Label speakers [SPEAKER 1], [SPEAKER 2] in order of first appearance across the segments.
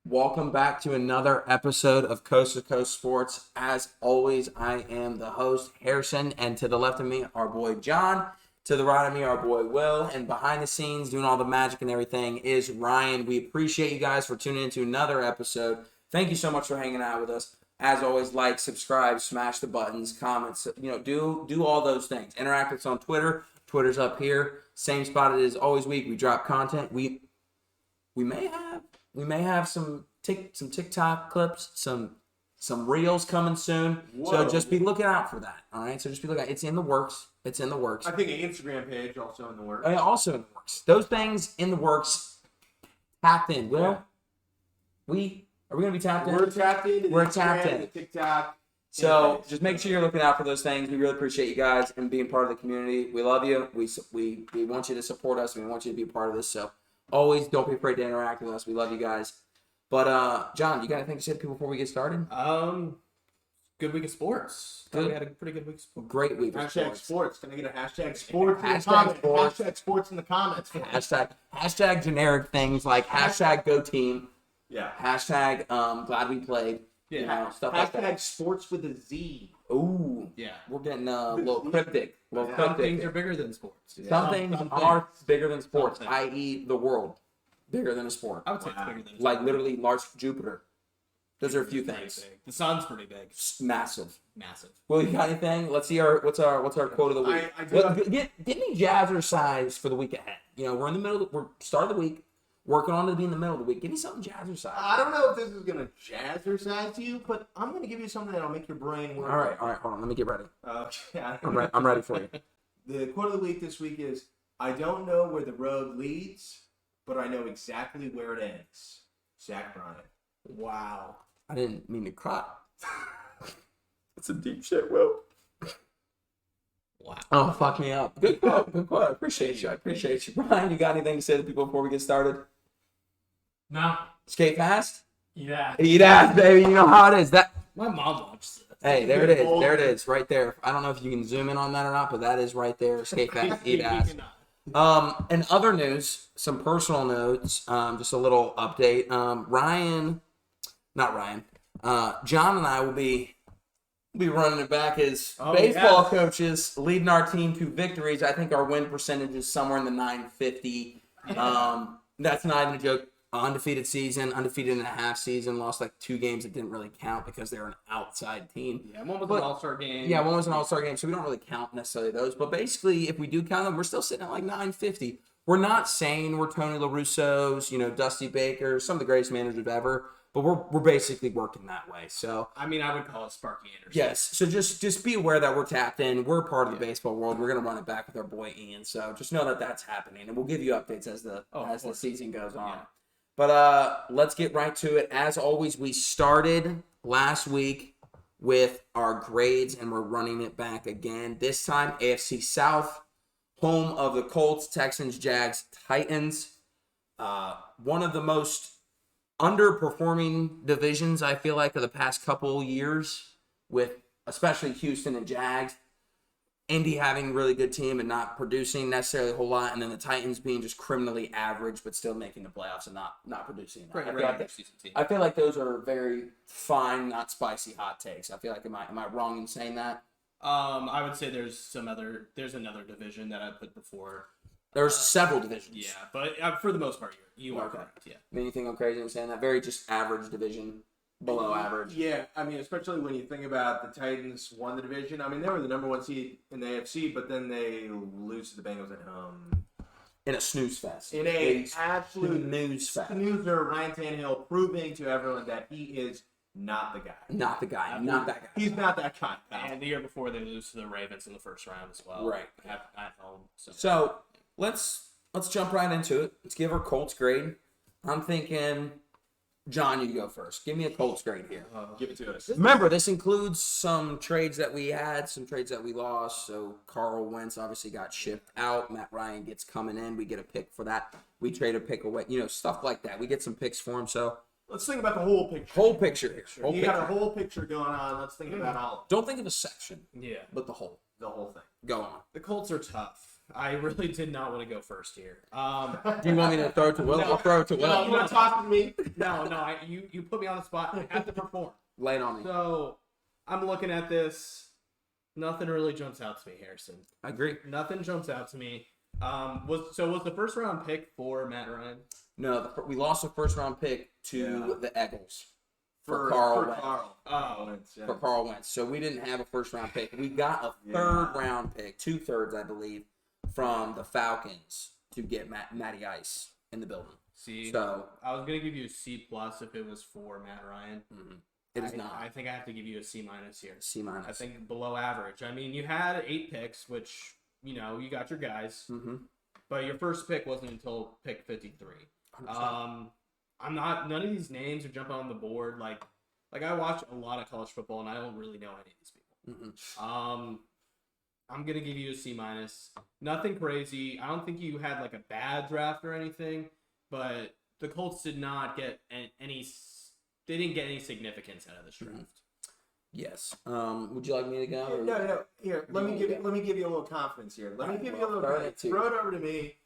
[SPEAKER 1] Welcome back to another episode of Coast to Coast Sports. As always, I am the host, Harrison, and to the left of me, our boy John. To the right of me, our boy Will, and behind the scenes, doing all the magic and everything, is Ryan. We appreciate you guys for tuning into another episode. Thank you so much for hanging out with us. As always, like, subscribe, smash the buttons, comments, do all those things. Interact with us on Twitter. Twitter's up here. Same spot it is always week. We drop content. We may have some TikTok clips, some reels coming soon. Whoa. So just be looking out for that. All right. So just be looking. It's in the works. I think
[SPEAKER 2] an Instagram page also in the works.
[SPEAKER 1] Also in the works. Those things in the works. Tapped in. Will are we gonna be tapped in?
[SPEAKER 2] We're tapped in.
[SPEAKER 1] We're tapped in.
[SPEAKER 2] TikTok.
[SPEAKER 1] So just make sure you're looking out for those things. We really appreciate you guys and being part of the community. We love you. We want you to support us. We want you to be a part of this. So always don't be afraid to interact with us. We love you guys. But John, you got anything to say to people before we get started?
[SPEAKER 2] Good week of sports. We had a pretty good week of sports.
[SPEAKER 1] Great week of
[SPEAKER 2] sports.
[SPEAKER 1] sports.
[SPEAKER 2] Can I get a hashtag sports
[SPEAKER 1] in the
[SPEAKER 2] comments?
[SPEAKER 1] sports.
[SPEAKER 2] Hashtag sports in the comments.
[SPEAKER 1] Hashtag generic things like hashtag go team.
[SPEAKER 2] Yeah.
[SPEAKER 1] Hashtag glad we played.
[SPEAKER 2] Yeah.
[SPEAKER 1] Stuff
[SPEAKER 2] hashtag
[SPEAKER 1] like that.
[SPEAKER 2] sports with a Z.
[SPEAKER 1] Ooh.
[SPEAKER 2] Yeah.
[SPEAKER 1] We're getting a little cryptic.
[SPEAKER 3] Some things are bigger than sports.
[SPEAKER 1] Yeah. Some things are bigger than sports, i.e. the world. Bigger than a sport.
[SPEAKER 3] I would say it's bigger than a sport.
[SPEAKER 1] Like literally Mars, Jupiter. Those are a few things.
[SPEAKER 3] Big. The sun's pretty big.
[SPEAKER 1] Massive.
[SPEAKER 3] Well,
[SPEAKER 1] you got anything? Let's see what's our quote of the week. Get me jazzercise for the week ahead. We're in the middle. We're start of the week. Working on to be in the middle of the week. Give me something jazzercise.
[SPEAKER 2] I don't know if this is gonna jazzercise you, but I'm gonna give you something that'll make your brain work.
[SPEAKER 1] All right. Hold on. Let me get ready.
[SPEAKER 2] Yeah.
[SPEAKER 1] I'm ready for you.
[SPEAKER 2] The quote of the week this week is, "I don't know where the road leads, but I know exactly where it ends." Zach Bryan.
[SPEAKER 3] Wow.
[SPEAKER 1] I didn't mean to cry. It's a deep shit, Will.
[SPEAKER 3] Wow.
[SPEAKER 1] Oh, fuck me up. Good quote. I appreciate you. Brian, you got anything to say to people before we get started?
[SPEAKER 4] No.
[SPEAKER 1] Skate fast?
[SPEAKER 4] Yeah.
[SPEAKER 1] Eat ass, baby. You know how it is.
[SPEAKER 3] My mom watches it.
[SPEAKER 1] Hey, there it is. There it is. Right there. I don't know if you can zoom in on that or not, but that is right there. Skate fast, eat ass. In other news, some personal notes, just a little update. John and I will be running it back as baseball coaches, leading our team to victories. I think our win percentage is somewhere in the 950. That's not even a joke. Undefeated and a half season. Lost like 2 games that didn't really count because they were an outside team.
[SPEAKER 3] Yeah, one was an all-star game.
[SPEAKER 1] Yeah, one was an all-star game, so we don't really count necessarily those. But basically, if we do count them, we're still sitting at like 950. We're not saying we're Tony La Russo's, Dusty Baker, some of the greatest managers ever. But we're basically working that way. So
[SPEAKER 3] I would call it Sparky Anderson.
[SPEAKER 1] Yes. So just be aware that we're tapped in. We're part of the baseball world. We're gonna run it back with our boy Ian. So just know that that's happening, and we'll give you updates as the season goes on.
[SPEAKER 3] Yeah.
[SPEAKER 1] But let's get right to it. As always, we started last week with our grades, and we're running it back again. This time, AFC South, home of the Colts, Texans, Jags, Titans. One of the most underperforming divisions, I feel like, of the past couple years, with especially Houston and Jags. Indy having a really good team and not producing necessarily a whole lot, and then the Titans being just criminally average but still making the playoffs and not producing. I feel like those are very fine, not spicy hot takes. I feel like am I wrong in saying that?
[SPEAKER 3] I would say there's another division that I put before.
[SPEAKER 1] There's several divisions.
[SPEAKER 3] Yeah, but for the most part, you are correct. Yeah.
[SPEAKER 1] Anything I'm crazy in saying that? Very just average division, below average.
[SPEAKER 2] Yeah, especially when you think about the Titans won the division. They were the number 1 seed in the AFC, but then they lose to the Bengals at home.
[SPEAKER 1] In a snooze fest.
[SPEAKER 2] In a absolute
[SPEAKER 1] snooze fest.
[SPEAKER 2] Snoozer, Ryan Tannehill proving to everyone that he is not the guy.
[SPEAKER 1] Not that guy.
[SPEAKER 2] He's not that guy.
[SPEAKER 3] And the year before, they lose to the Ravens in the first round as well.
[SPEAKER 1] Right.
[SPEAKER 3] At home.
[SPEAKER 1] So let's jump right into it. Let's give our Colts grade. I'm thinking, John, you go first. Give me a Colts grade here.
[SPEAKER 2] Give it to us.
[SPEAKER 1] Remember, this includes some trades that we had, some trades that we lost. So Carl Wentz obviously got shipped out. Matt Ryan gets coming in. We get a pick for that. We trade a pick away. Stuff like that. We get some picks for him. So
[SPEAKER 2] let's think about the whole picture.
[SPEAKER 1] You
[SPEAKER 2] got a whole picture going on. Let's think about all.
[SPEAKER 1] Don't think of a section.
[SPEAKER 3] Yeah.
[SPEAKER 1] But the whole.
[SPEAKER 2] The whole thing.
[SPEAKER 1] Go on.
[SPEAKER 3] The Colts are tough. I really did not want to go first here.
[SPEAKER 1] Do you want me to throw it to Will?
[SPEAKER 3] No.
[SPEAKER 1] I'll throw it to Will.
[SPEAKER 3] No,
[SPEAKER 2] You want to talk to me?
[SPEAKER 3] no, you put me on the spot. I have to perform.
[SPEAKER 1] Lay it on me.
[SPEAKER 3] So I'm looking at this. Nothing really jumps out to me, Harrison.
[SPEAKER 1] I agree.
[SPEAKER 3] Nothing jumps out to me. Was the first round pick for Matt Ryan?
[SPEAKER 1] No, we lost the first round pick to the Eagles
[SPEAKER 2] For
[SPEAKER 1] Carl Wentz.
[SPEAKER 2] Carl.
[SPEAKER 3] Oh.
[SPEAKER 2] Wentz, yeah.
[SPEAKER 1] For Carl Wentz. So we didn't have a first round pick. We got a third round pick, 2/3, I believe, from the Falcons to get Matty Ice in the building.
[SPEAKER 3] See,
[SPEAKER 1] So
[SPEAKER 3] I was gonna give you a C+ if it was for Matt Ryan.
[SPEAKER 1] it is
[SPEAKER 3] I
[SPEAKER 1] not
[SPEAKER 3] think I have to give you a C- here.
[SPEAKER 1] C-.
[SPEAKER 3] I think below average. I mean, you had 8 picks, which you got your guys, but your first pick wasn't until pick 53.
[SPEAKER 1] 100%.
[SPEAKER 3] None of these names are jumping on the board. Like I watch a lot of college football, and I don't really know any of these people. I'm gonna give you a C-. Nothing crazy. I don't think you had like a bad draft or anything, but the Colts did not get any. They didn't get any significance out of this draft.
[SPEAKER 1] Yes. Would you like me to go? or-
[SPEAKER 2] No. Here, let me give you a little confidence here. Let me give you a little
[SPEAKER 1] Throw it
[SPEAKER 2] confidence.
[SPEAKER 1] to you.
[SPEAKER 2] Throw it over to me.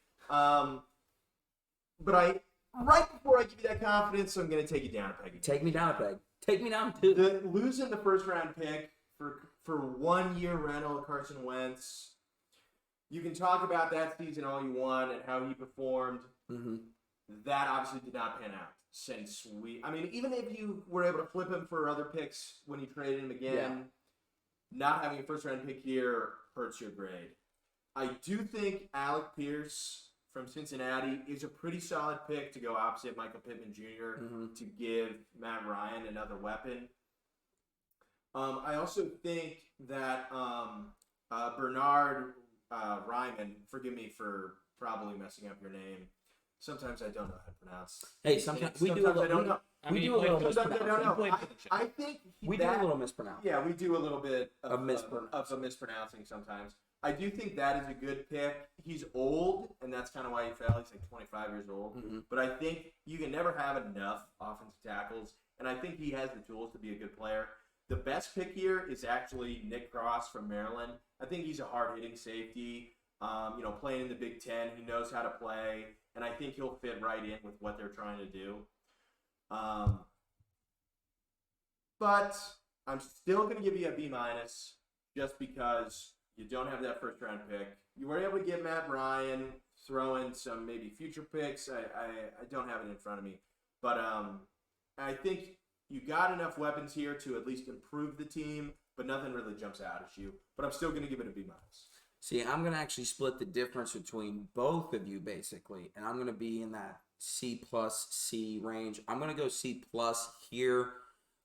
[SPEAKER 2] But right before I give you that confidence, I'm going to take you down a peg. Again.
[SPEAKER 1] Take me down a peg. Take me down too.
[SPEAKER 2] Losing the first round pick for 1 year rental of Carson Wentz. You can talk about that season all you want and how he performed. That obviously did not pan out. Even if you were able to flip him for other picks when you traded him again, not having a first round pick here hurts your grade. I do think Alec Pierce from Cincinnati is a pretty solid pick to go opposite Michael Pittman Jr. To give Matt Ryan another weapon. I also think that Bernard Ryman, forgive me for probably messing up your name. Sometimes I don't know how to pronounce.
[SPEAKER 1] Hey, sometimes we do a
[SPEAKER 2] Sometimes I don't
[SPEAKER 1] little.
[SPEAKER 2] know.
[SPEAKER 1] We do a little
[SPEAKER 2] Sometimes I don't
[SPEAKER 1] mispronouncing.
[SPEAKER 2] know. I think
[SPEAKER 1] We do a little mispronouncing.
[SPEAKER 2] Yeah, we do a little bit of
[SPEAKER 1] mispronouncing.
[SPEAKER 2] mispronouncing sometimes. I do think that is a good pick. He's old, and that's kind of why he fell. He's like 25 years old. But I think you can never have enough offensive tackles, and I think he has the tools to be a good player. The best pick here is actually Nick Cross from Maryland. I think he's a hard-hitting safety. Playing in the Big Ten, he knows how to play, and I think he'll fit right in with what they're trying to do. But I'm still going to give you a B- just because you don't have that first round pick. You were able to get Matt Ryan, throw in some maybe future picks. I don't have it in front of me. But I think you got enough weapons here to at least improve the team, but nothing really jumps out at you. But I'm still going to give it a B-.
[SPEAKER 1] See, I'm going to actually split the difference between both of you, basically. And I'm going to be in that C+ C range. I'm going to go C+ here.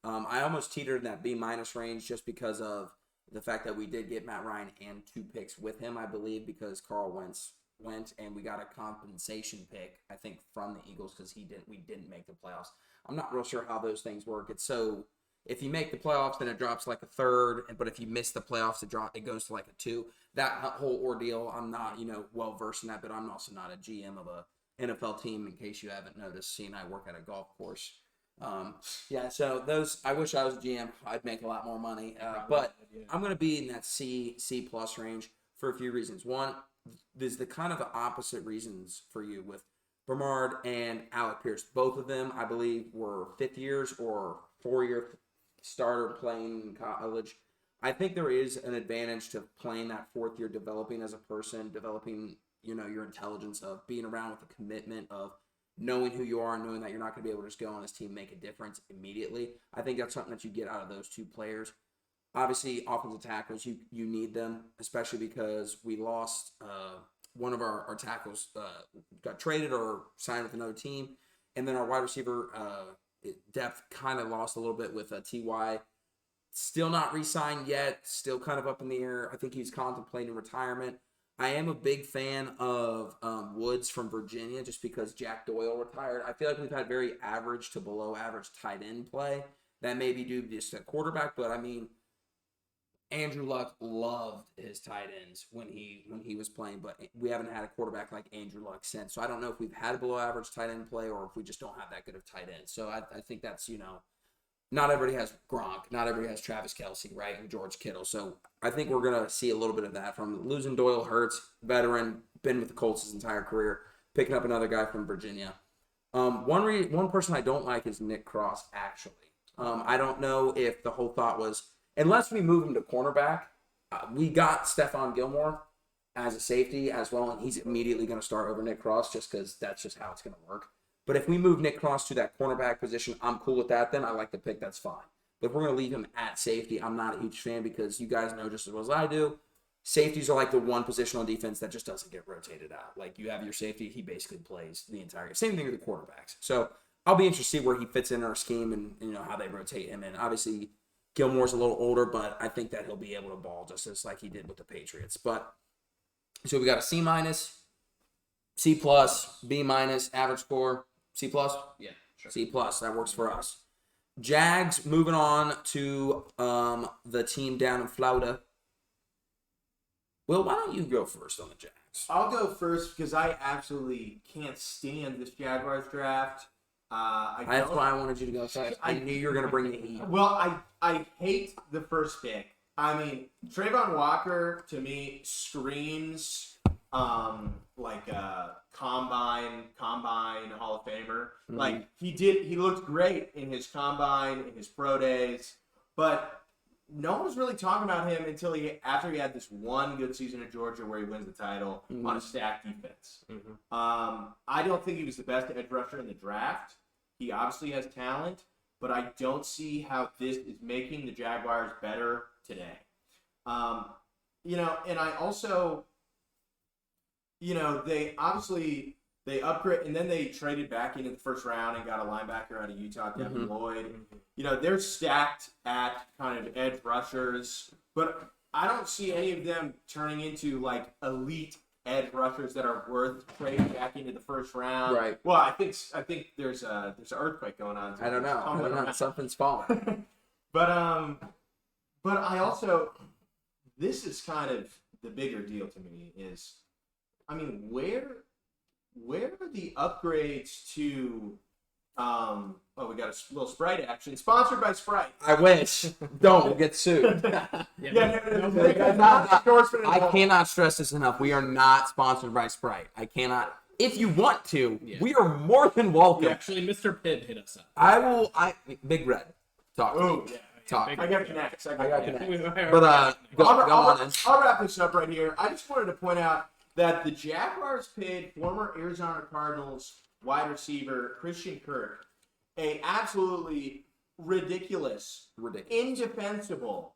[SPEAKER 1] I almost teetered in that B- range just because of the fact that we did get Matt Ryan and 2 picks with him, I believe, because Carl Wentz went and we got a compensation pick, I think, from the Eagles because we didn't make the playoffs. I'm not real sure how those things work. It's so if you make the playoffs, then it drops like a 3rd, but if you miss the playoffs, it goes to like a 2. That whole ordeal, I'm not well versed in that, but I'm also not a GM of a NFL team. In case you haven't noticed, seeing I work at a golf course. So those, I wish I was a GM. I'd make a lot more money. But I'm going to be in that C+ range for a few reasons. One, there's the kind of the opposite reasons for you with Bernard and Alec Pierce. Both of them, I believe, were 5th years or 4-year starter playing in college. I think there is an advantage to playing that 4th year, developing as a person, developing, your intelligence of being around with the commitment of knowing who you are and knowing that you're not going to be able to just go on this team and make a difference immediately. I think that's something that you get out of those 2 players. Obviously, offensive tackles, you need them, especially because we lost one of our tackles got traded or signed with another team. And then our wide receiver depth kind of lost a little bit with T.Y. Still not re-signed yet, still kind of up in the air. I think he's contemplating retirement. I am a big fan of Woods from Virginia just because Jack Doyle retired. I feel like we've had very average to below average tight end play. That may be due to just a quarterback, but I mean, Andrew Luck loved his tight ends when he was playing, but we haven't had a quarterback like Andrew Luck since. So I don't know if we've had a below average tight end play or if we just don't have that good of tight ends. So I think that's, not everybody has Gronk. Not everybody has Travis Kelce, right, and George Kittle. So I think we're going to see a little bit of that from losing Doyle Hurts, veteran, been with the Colts his entire career, picking up another guy from Virginia. One person I don't like is Nick Cross, actually. I don't know if the whole thought was, unless we move him to cornerback, we got Stephon Gilmore as a safety as well, and he's immediately going to start over Nick Cross just because that's just how it's going to work. But if we move Nick Cross to that cornerback position, I'm cool with that. Then I like the pick. That's fine. But if we're going to leave him at safety, I'm not a huge fan because you guys know just as well as I do, safeties are like the one position on defense that just doesn't get rotated out. Like you have your safety, he basically plays the entire game. Same thing with the quarterbacks. So I'll be interested to see where he fits in our scheme and how they rotate him. And obviously Gilmore's a little older, but I think that he'll be able to ball just as like he did with the Patriots. But so we got a C-, C+, B-, average score. C+?
[SPEAKER 3] Yeah, sure.
[SPEAKER 1] C+, that works for us. Jags, moving on to the team down in Florida. Will, why don't you go first on the Jags?
[SPEAKER 2] I'll go first because I absolutely can't stand this Jaguars draft.
[SPEAKER 1] That's why I wanted you to go first. I knew you were going to bring the heat.
[SPEAKER 2] Well, I hate the first pick. I mean, Trayvon Walker, to me, screams like a combine Hall of Famer.
[SPEAKER 1] Mm-hmm.
[SPEAKER 2] Like he looked great in his combine, in his pro days, but no one was really talking about him until after he had this one good season at Georgia where he wins the title on a stacked defense.
[SPEAKER 3] Mm-hmm.
[SPEAKER 2] I don't think he was the best edge rusher in the draft. He obviously has talent, but I don't see how this is making the Jaguars better today. And I also, they upgrade, and then they traded back into the first round and got a linebacker out of Utah, Devin Lloyd. They're stacked at kind of edge rushers, but I don't see any of them turning into like elite edge rushers that are worth trading back into the first round.
[SPEAKER 1] Right.
[SPEAKER 2] Well, I think there's an earthquake going on.
[SPEAKER 1] I don't know. Something's falling.
[SPEAKER 2] But I also, this is kind of the bigger deal to me is, I mean, where are the upgrades to, we got a little Sprite action, sponsored by Sprite.
[SPEAKER 1] I wish. Don't. We'll get sued. I cannot stress this enough. We are not sponsored by Sprite. I cannot. If you want to, we are more than welcome.
[SPEAKER 3] Actually, Mr. Pitt hit us up.
[SPEAKER 1] Big Red. Talk to me.
[SPEAKER 2] Yeah.
[SPEAKER 1] Talk.
[SPEAKER 2] I got connects.
[SPEAKER 1] But go on.
[SPEAKER 2] I'll wrap this up right here. I just wanted to point out that the Jaguars paid former Arizona Cardinals wide receiver Christian Kirk a absolutely ridiculous, indefensible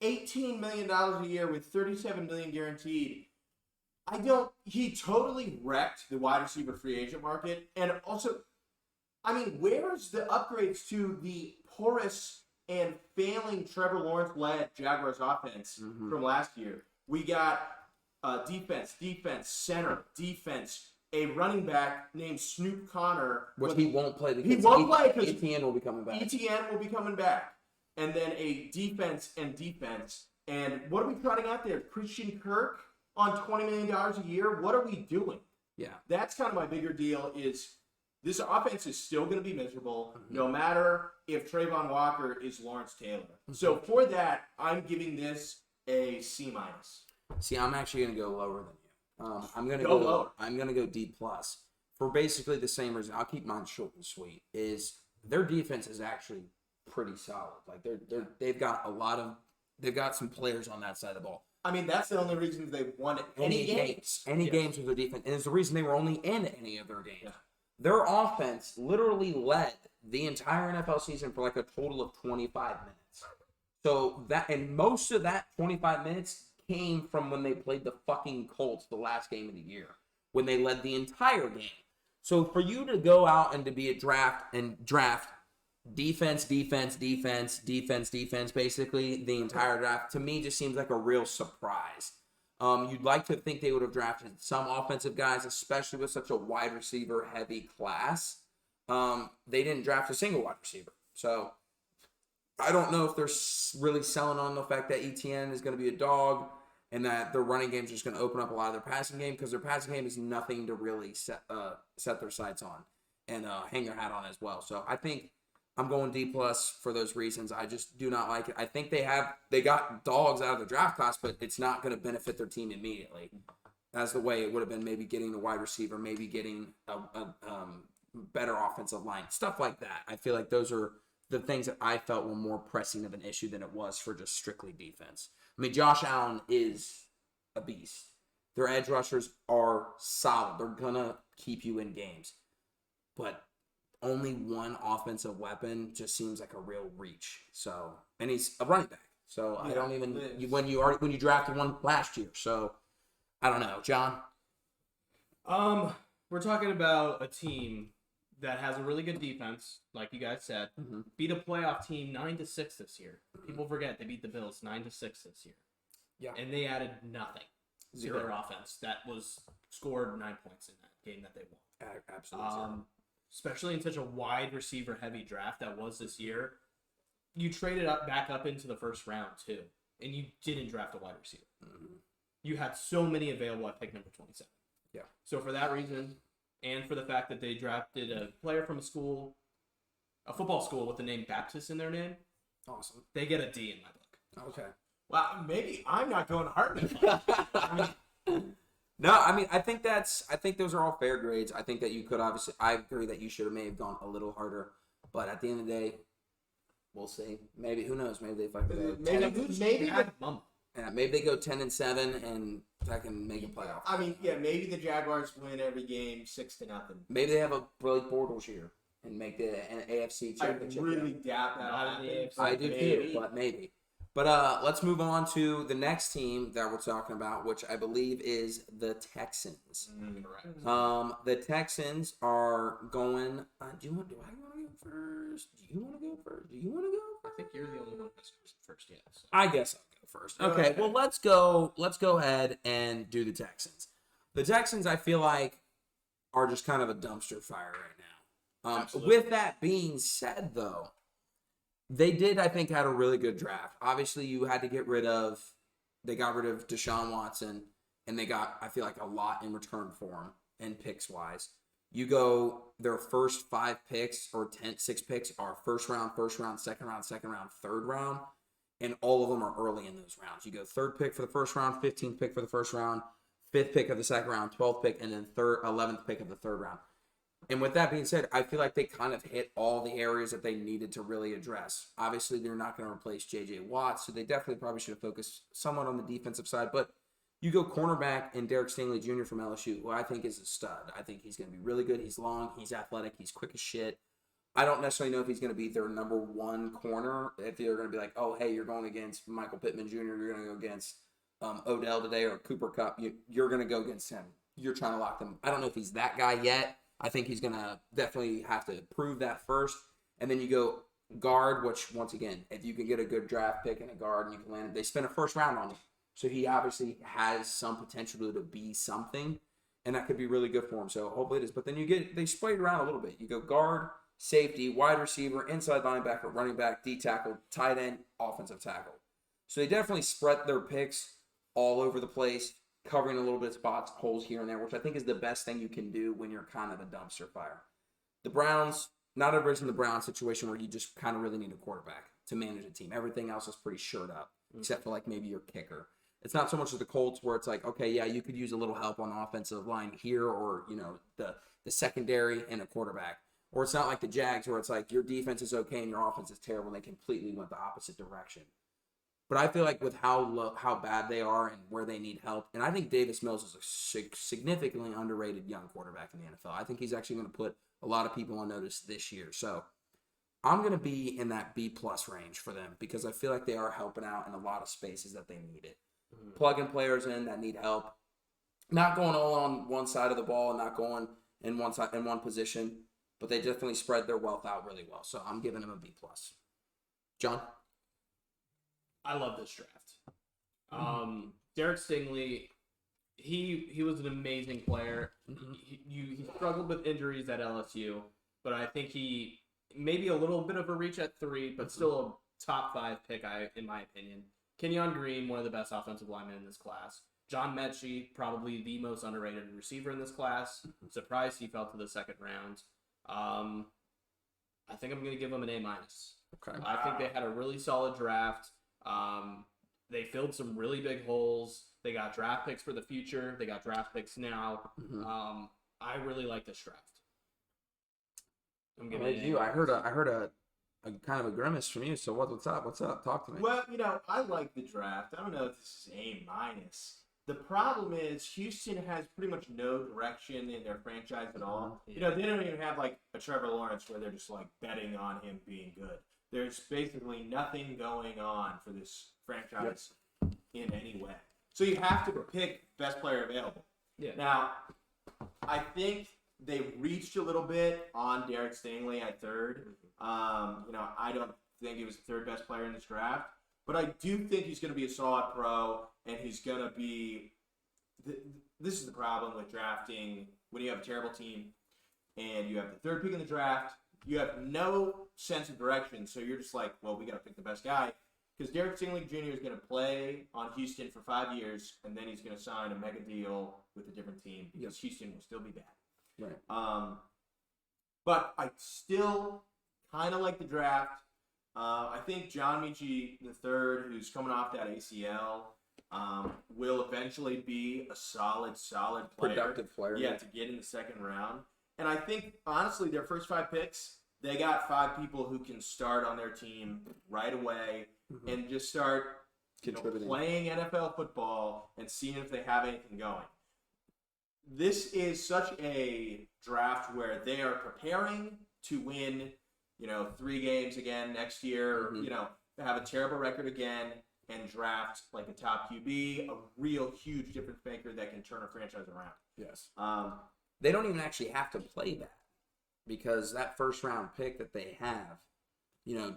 [SPEAKER 2] $18 million a year with $37 million guaranteed. He totally wrecked the wide receiver free agent market. And also, I mean, where's the upgrades to the porous and failing Trevor Lawrence-led Jaguars offense from last year? We got defense, center, defense, a running back named Snoop Connor.
[SPEAKER 1] Which he won't play because ETN will be coming back.
[SPEAKER 2] ETN will be coming back. And then a defense. And what are we trotting out there? Christian Kirk on $20 million a year? What are we doing?
[SPEAKER 1] Yeah.
[SPEAKER 2] That's kind of my bigger deal is this offense is still going to be miserable no matter if Trayvon Walker is Lawrence Taylor. So for that, I'm giving this a C-.
[SPEAKER 1] See, I'm actually going to go lower than you. I'm going to
[SPEAKER 2] go lower.
[SPEAKER 1] I'm going to go D+ for basically the same reason. I'll keep mine short and sweet. Is their defense is actually pretty solid. Like they've got some players on that side of the ball.
[SPEAKER 2] I mean, that's the only reason they won any games
[SPEAKER 1] with their defense, and it's the reason they were only in any of their games.
[SPEAKER 2] Yeah.
[SPEAKER 1] Their offense literally led the entire NFL season for like a total of 25 minutes. So most of that 25 minutes came from when they played the fucking Colts the last game of the year, when they led the entire game. So for you to go out and to be a draft defense, basically the entire draft, to me just seems like a real surprise. You'd like to think they would have drafted some offensive guys, especially with such a wide receiver heavy class. They didn't draft a single wide receiver. So I don't know if they're really selling on the fact that ETN is going to be a dog and that their running game is just going to open up a lot of their passing game, because their passing game is nothing to really set their sights on and hang their hat on as well. So I think I'm going D plus for those reasons. I just do not like it. I think they got dogs out of the draft class, but it's not going to benefit their team immediately. That's the way it would have been. Maybe getting the wide receiver, maybe getting a better offensive line, stuff like that. I feel like those are the things that I felt were more pressing of an issue than it was for just strictly defense. I mean, Josh Allen is a beast. Their edge rushers are solid. They're gonna keep you in games, but only one offensive weapon just seems like a real reach. So, and he's a running back. So I don't even when you drafted one last year. So I don't know, John.
[SPEAKER 3] We're talking about a team that has a really good defense, like you guys said. Beat a playoff team 9-6 this year. People forget they beat the Bills 9-6 this year.
[SPEAKER 1] Yeah,
[SPEAKER 3] and they added nothing to their offense. That was scored 9 points in that game that they won.
[SPEAKER 1] Absolutely.
[SPEAKER 3] Especially in such a wide receiver heavy draft that was this year. You traded back up into the first round too, and you didn't draft a wide receiver. You had so many available at pick number 27.
[SPEAKER 1] Yeah.
[SPEAKER 3] So for that reason, and for the fact that they drafted a player from a football school with the name Baptist in their name,
[SPEAKER 1] awesome.
[SPEAKER 3] They get a D in my book.
[SPEAKER 1] Okay.
[SPEAKER 2] Well, maybe I'm not going hard enough.
[SPEAKER 1] No, I mean, I think those are all fair grades. I think that you could obviously, I agree that you may have gone a little harder, but at the end of the day, we'll see. Maybe, who knows? Maybe they fucking maybe they go 10-7 and that can make a playoff.
[SPEAKER 2] I mean, yeah, maybe the Jaguars win every game 6-0.
[SPEAKER 1] Maybe they have a Blake Bortles year and make the AFC championship.
[SPEAKER 2] I really doubt that happens.
[SPEAKER 1] I do too, but maybe. But let's move on to the next team that we're talking about, which I believe is the Texans.
[SPEAKER 3] Correct.
[SPEAKER 1] The Texans are going. Do I want to go first? Do you want to go first?
[SPEAKER 3] I think you're the only one that's first yet. So.
[SPEAKER 1] I guess I'll go first. Okay. Well, let's go ahead and do the Texans. The Texans, I feel like, are just kind of a dumpster fire right now. With that being said, though, they did, I think, had a really good draft. Obviously, they got rid of Deshaun Watson, and they got, I feel like, a lot in return for him, and picks-wise. You go, their first 5 picks, or 6 picks, are first round, second round, third round, and all of them are early in those rounds. You go 3rd pick for the first round, 15th pick for the first round, 5th pick of the second round, 12th pick, and then 11th pick of the third round. And with that being said, I feel like they kind of hit all the areas that they needed to really address. Obviously, they're not going to replace J.J. Watt, so they definitely probably should have focused somewhat on the defensive side. But you go cornerback and Derek Stingley Jr. from LSU, who I think is a stud. I think he's going to be really good. He's long, he's athletic, he's quick as shit. I don't necessarily know if he's going to be their number 1 corner, if they're going to be like, oh, hey, you're going against Michael Pittman Jr., you're going to go against Odell today or Cooper Kupp. You're going to go against him. You're trying to lock them. I don't know if he's that guy yet. I think he's going to definitely have to prove that first. And then you go guard, which, once again, if you can get a good draft pick and a guard and you can land it, they spent a first round on him. So he obviously has some potential to be something, and that could be really good for him. So hopefully it is. But then they spray it around a little bit. You go guard, safety, wide receiver, inside linebacker, running back, D tackle, tight end, offensive tackle. So they definitely spread their picks all over the place, covering a little bit of spots, holes here and there, which I think is the best thing you can do when you're kind of a dumpster fire. The Browns, not everybody's in the Browns situation where you just kind of really need a quarterback to manage a team. Everything else is pretty shored up, except for like maybe your kicker. It's not so much as the Colts where it's like, okay, yeah, you could use a little help on the offensive line here, or, you know, the secondary and a quarterback. Or it's not like the Jags where it's like your defense is okay and your offense is terrible and they completely went the opposite direction. But I feel like with how bad they are and where they need help, and I think Davis Mills is a significantly underrated young quarterback in the NFL. I think he's actually going to put a lot of people on notice this year. So I'm going to be in that B-plus range for them because I feel like they are helping out in a lot of spaces that they need it. Plugging players in that need help. Not going all on one side of the ball and not going in one position, but they definitely spread their wealth out really well. So I'm giving them a B-plus. John?
[SPEAKER 3] I love this draft. Derek Stingley, he was an amazing player. He struggled with injuries at LSU, but I think he maybe a little bit of a reach at 3, but still a top 5 pick, in my opinion. Kenyon Green, one of the best offensive linemen in this class. John Mechie, probably the most underrated receiver in this class. Surprised he fell to the second round. I think I'm going to give them an A minus.
[SPEAKER 1] Okay.
[SPEAKER 3] I think they had a really solid draft. They filled some really big holes. They got draft picks for the future. They got draft picks now.
[SPEAKER 1] Mm-hmm.
[SPEAKER 3] I really like this draft. I'm
[SPEAKER 1] I heard a kind of a grimace from you. So what's up? What's up? Talk to me.
[SPEAKER 2] Well, I like the draft. I don't know if this is A minus. The problem is Houston has pretty much no direction in their franchise at all.
[SPEAKER 3] Yeah.
[SPEAKER 2] They don't even have like a Trevor Lawrence where they're just like betting on him being good. There's basically nothing going on for this franchise in any way. So you have to pick best player available.
[SPEAKER 3] Yeah.
[SPEAKER 2] Now, I think they reached a little bit on Derek Stingley at third. I don't think he was the third best player in this draft, but I do think he's going to be a solid pro, and he's going to be. This is the problem with drafting when you have a terrible team, and you have the third pick in the draft. You have no sense of direction, so you're just like, well, we got to pick the best guy. Because Derek Stingley Jr. is going to play on Houston for 5 years, and then he's going to sign a mega deal with a different team because Houston will still be bad.
[SPEAKER 1] Right.
[SPEAKER 2] But I still kind of like the draft. I think John Michie III, who's coming off that ACL, will eventually be a solid player.
[SPEAKER 1] Productive player.
[SPEAKER 2] Yeah, to get in the second round. And I think, honestly, their first 5 picks, they got 5 people who can start on their team right away and just start playing NFL football and seeing if they have anything going. This is such a draft where they are preparing to win, 3 games again next year, have a terrible record again and draft like a top QB, a real huge difference maker that can turn a franchise around.
[SPEAKER 1] Yes. They don't even actually have to play that because that first round pick that they have,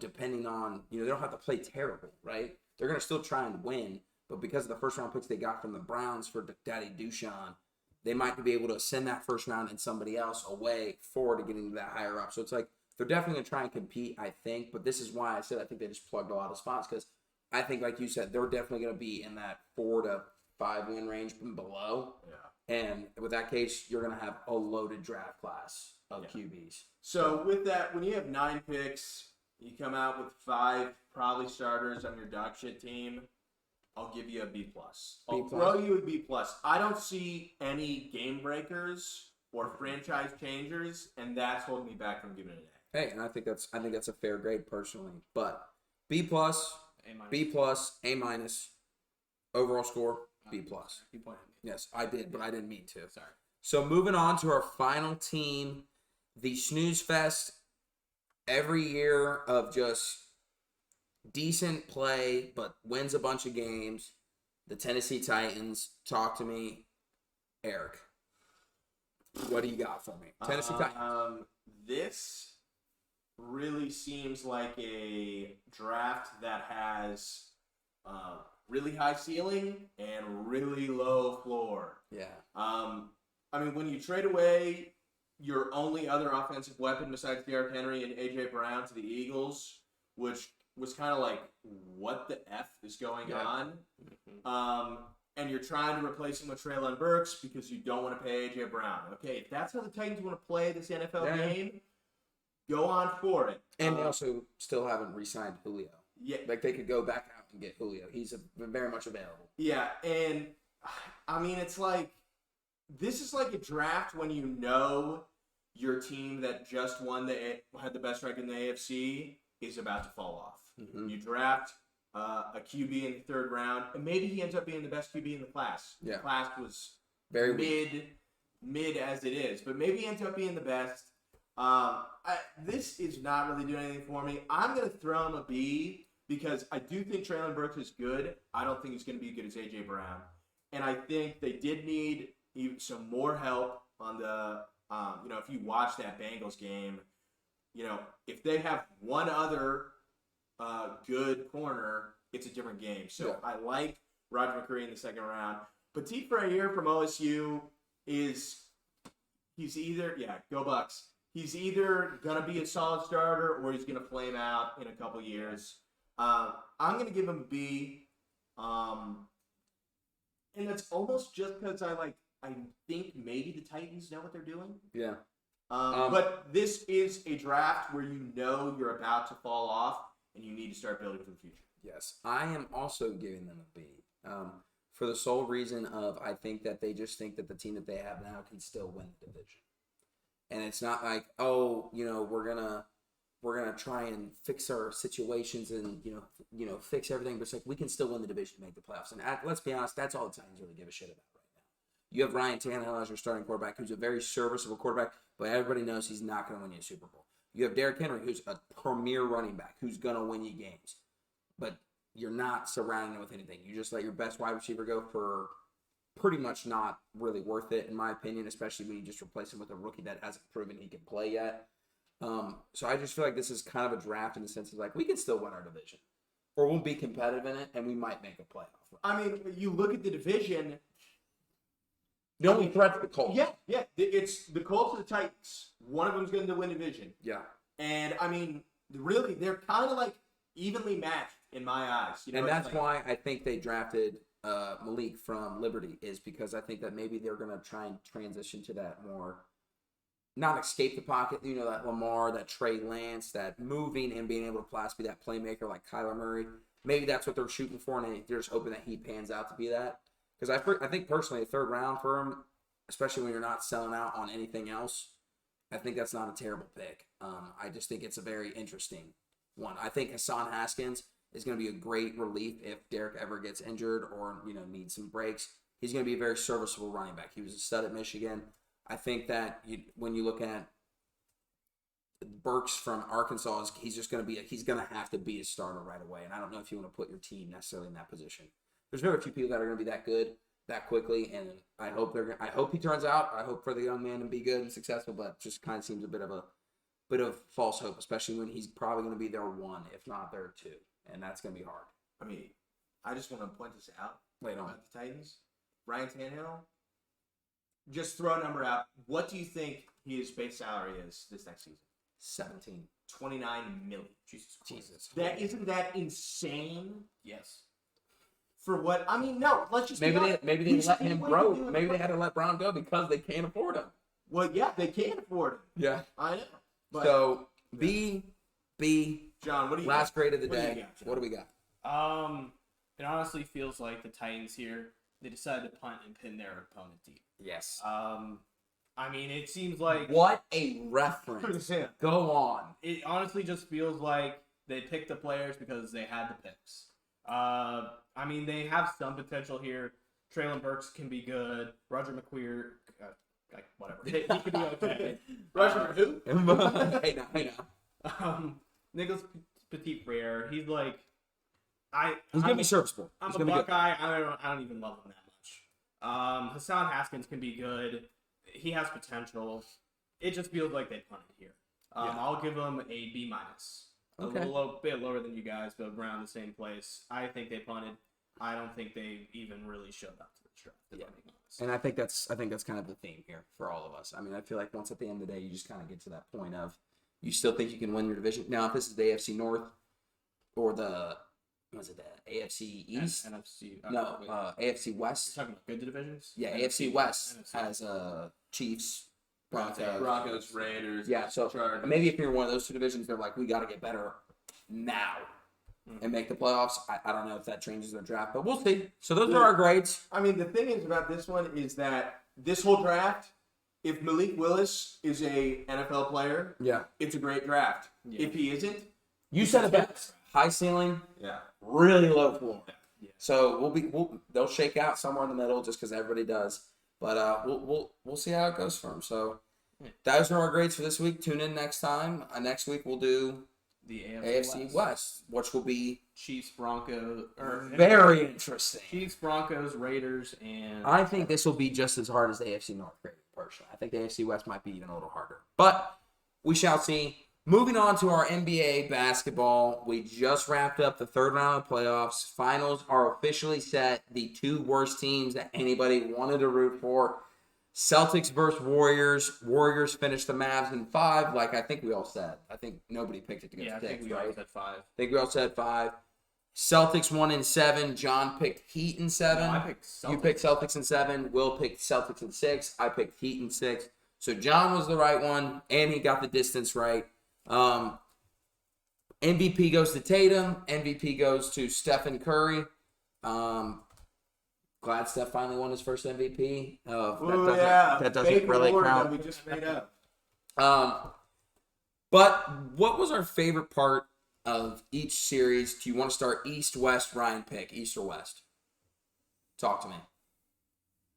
[SPEAKER 1] depending on, they don't have to play terrible, right? They're going to still try and win, but because of the first round picks they got from the Browns for Daddy Dushan, they might be able to send that first round and somebody else away forward to getting to that higher up. So it's like they're definitely going to try and compete, I think, but this is why I said I think they just plugged a lot of spots because I think, like you said, they're definitely going to be in that 4 to 5 win range and below.
[SPEAKER 2] Yeah.
[SPEAKER 1] And with that case, you're going to have a loaded draft class of QBs.
[SPEAKER 2] So with that, when you have 9 picks, you come out with 5 probably starters on your dog shit team, I'll give you a B+. I'll throw you a B+. I don't see any game breakers or franchise changers, and that's holding me back from giving it an A.
[SPEAKER 1] Hey, and I think that's a fair grade personally. But B+,
[SPEAKER 3] A-minus.
[SPEAKER 1] B+, A-, overall score, B+.
[SPEAKER 3] You pointed at me.
[SPEAKER 1] Yes, I did, but I didn't mean to.
[SPEAKER 3] Sorry.
[SPEAKER 1] So moving on to our final team, the snooze fest every year of just decent play, but wins a bunch of games. The Tennessee Titans. Talk to me, Eric. What do you got for me? Tennessee Titans.
[SPEAKER 2] This really seems like a draft that has really high ceiling and really low floor.
[SPEAKER 1] Yeah.
[SPEAKER 2] When you trade away your only other offensive weapon besides Derrick Henry and A.J. Brown to the Eagles, which was kind of like, what the F is going on? And you're trying to replace him with Treylon Burks because you don't want to pay A.J. Brown. Okay, if that's how the Titans want to play this NFL game, go on for it.
[SPEAKER 1] And they also still haven't re-signed Julio.
[SPEAKER 2] Yeah.
[SPEAKER 1] Like, they could go back out and get Julio. He's very much available.
[SPEAKER 2] Yeah, and, it's like, this is like a draft when you know your team that just had the best record in the AFC is about to fall off. You draft a QB in the 3rd round, and maybe he ends up being the best QB in the class.
[SPEAKER 1] Yeah.
[SPEAKER 2] The class was
[SPEAKER 1] Very
[SPEAKER 2] mid as it is, but maybe he ends up being the best. This is not really doing anything for me. I'm going to throw him a B because I do think Treylon Burks is good. I don't think he's going to be as good as A.J. Brown. And I think they did need some more help on the, if you watch that Bengals game, if they have one other good corner, it's a different game. So I like Roger McCreary in the 2nd round. Petit Frere from OSU he's either, go Bucks. He's either going to be a solid starter or he's going to flame out in a couple years. I'm going to give him a B. And that's almost just because I think maybe the Titans know what they're doing.
[SPEAKER 1] Yeah.
[SPEAKER 2] But this is a draft where you know you're about to fall off and you need to start building for the future.
[SPEAKER 1] Yes, I am also giving them a B. For the sole reason of I think that they just think that the team that they have now can still win the division, and it's not like we're gonna try and fix our situations and fix everything, but it's like we can still win the division, make the playoffs, and let's be honest, that's all the Titans really give a shit about right now. You have Ryan Tannehill as your starting quarterback, who's a very serviceable quarterback, but everybody knows he's not going to win you a Super Bowl. You have Derrick Henry, who's a premier running back, who's going to win you games, but you're not surrounding it with anything. You just let your best wide receiver go for pretty much not really worth it, in my opinion, especially when you just replace him with a rookie that hasn't proven he can play yet. So I just feel like this is kind of a draft in the sense of like we can still win our division, or we'll be competitive in it, and we might make a playoff run.
[SPEAKER 2] I mean, you look at the division.
[SPEAKER 1] The only threat's the Colts.
[SPEAKER 2] Yeah. It's the Colts and the Titans. One of them's going to win division.
[SPEAKER 1] Yeah.
[SPEAKER 2] And, I mean, really, they're kind of like evenly matched in my eyes.
[SPEAKER 1] And that's why I think they drafted Malik from Liberty, is because I think that maybe they're going to try and transition to that more, not escape the pocket, that Lamar, that Trey Lance, that moving and being able to possibly be that playmaker like Kyler Murray. Maybe that's what they're shooting for, and they're just hoping that he pans out to be that. Because I think personally, a third round for him, especially when you're not selling out on anything else, I think that's not a terrible pick. I just think it's a very interesting one. I think Hassan Haskins is going to be a great relief if Derek ever gets injured or needs some breaks. He's going to be a very serviceable running back. He was a stud at Michigan. I think that when you look at Burks from Arkansas, he's going to have to be a starter right away. And I don't know if you want to put your team necessarily in that position. There's very few people that are going to be that good that quickly, and I hope he turns out. I hope for the young man to be good and successful, but just kind of seems a bit of false hope, especially when he's probably going to be their one, if not their two, and that's going to be hard.
[SPEAKER 2] I mean, I just want to point this out.
[SPEAKER 1] Wait on
[SPEAKER 2] about the Titans. Ryan Tannehill. Just throw a number out. What do you think his base salary is this next season?
[SPEAKER 1] 17.
[SPEAKER 2] $29 million.
[SPEAKER 1] Jesus.
[SPEAKER 2] Isn't that insane?
[SPEAKER 3] Yes.
[SPEAKER 2] For what? I mean, no. Let's just
[SPEAKER 1] maybe they let him grow. Maybe they had to let Brown go because they can't afford him.
[SPEAKER 2] Well, yeah, they can't afford him.
[SPEAKER 1] Yeah.
[SPEAKER 2] I know. But,
[SPEAKER 1] so B.
[SPEAKER 2] John, what do you
[SPEAKER 1] last grade of the
[SPEAKER 2] what do you
[SPEAKER 1] day?
[SPEAKER 2] got,
[SPEAKER 1] What do we got?
[SPEAKER 3] It honestly feels like the Titans here, they decided to punt and pin their opponent deep.
[SPEAKER 1] Yes.
[SPEAKER 3] I mean, it seems like
[SPEAKER 1] What a reference. Go on.
[SPEAKER 3] It honestly just feels like they picked the players because they had the picks. I mean, they have some potential here. Traylon Burks can be good. Roger McQueer, whatever. He could be okay.
[SPEAKER 2] Roger who?
[SPEAKER 1] Hey now.
[SPEAKER 3] Nicholas Petit-Frere, he's like,
[SPEAKER 1] He's gonna be serviceable.
[SPEAKER 3] I'm a Buckeye. I don't even love him that much. Hassan Haskins can be good. He has potential. It just feels like they punted here. I'll give him a B minus.
[SPEAKER 1] Okay.
[SPEAKER 3] A little bit lower than you guys, but around the same place. I think they punted. I don't think they even really showed up to the draft.
[SPEAKER 1] And I think that's kind of the theme here for all of us. I mean, I feel like once at the end of the day, you just kind of get to that point of you still think you can win your division. Now, if this is the AFC North or the AFC East?
[SPEAKER 3] NFC.
[SPEAKER 1] AFC West.
[SPEAKER 3] You're talking about good divisions?
[SPEAKER 1] Yeah,
[SPEAKER 3] NFC
[SPEAKER 1] AFC West
[SPEAKER 3] NFC.
[SPEAKER 1] has Chiefs,
[SPEAKER 2] Broncos, Raiders.
[SPEAKER 1] Yeah, so
[SPEAKER 2] Chargers.
[SPEAKER 1] maybe if you're in one of those two divisions, they're like, we got to get better now and make the playoffs. I don't know if that changes their draft, but we'll see. So those are our grades.
[SPEAKER 2] I mean, the thing is about this one is that this whole draft, if Malik Willis is a NFL player,
[SPEAKER 1] Yeah.
[SPEAKER 2] it's a great draft.
[SPEAKER 3] Yeah.
[SPEAKER 2] If he isn't,
[SPEAKER 1] You said it best. High ceiling,
[SPEAKER 2] yeah.
[SPEAKER 1] really low floor.
[SPEAKER 3] Yeah.
[SPEAKER 1] So they'll shake out somewhere in the middle just because everybody does. But we'll see how it goes for them. So those are our grades for this week. Tune in next time. Next week we'll do
[SPEAKER 3] The
[SPEAKER 1] AFC West, which will be
[SPEAKER 3] Chiefs, Broncos,
[SPEAKER 1] very interesting.
[SPEAKER 3] Chiefs, Broncos, Raiders, and
[SPEAKER 1] I think this will be just as hard as the AFC North grade, personally. I think the AFC West might be even a little harder. But we shall see. Moving on to our NBA basketball, we just wrapped up the third round of playoffs. Finals are officially set. The two worst teams that anybody wanted to root for. Celtics versus Warriors. Warriors finished the Mavs in 5, like I think we all said. I think nobody picked it to go
[SPEAKER 3] I
[SPEAKER 1] 6,
[SPEAKER 3] think we
[SPEAKER 1] right?
[SPEAKER 3] all said 5.
[SPEAKER 1] I think we all said 5. Celtics won in 7. John picked Heat in 7.
[SPEAKER 3] No, I picked Celtics.
[SPEAKER 1] You picked Celtics in 7. Will picked Celtics in 6. I picked Heat in 6. So John was the right one, and he got the distance right. MVP goes to Tatum. MVP goes to Stephen Curry. Glad Steph finally won his first MVP. That doesn't
[SPEAKER 2] Fake
[SPEAKER 1] really
[SPEAKER 2] award
[SPEAKER 1] count.
[SPEAKER 2] that we just made up.
[SPEAKER 1] But what was our favorite part of each series? Do you want to start East, West, Ryan pick? East or West? Talk to me.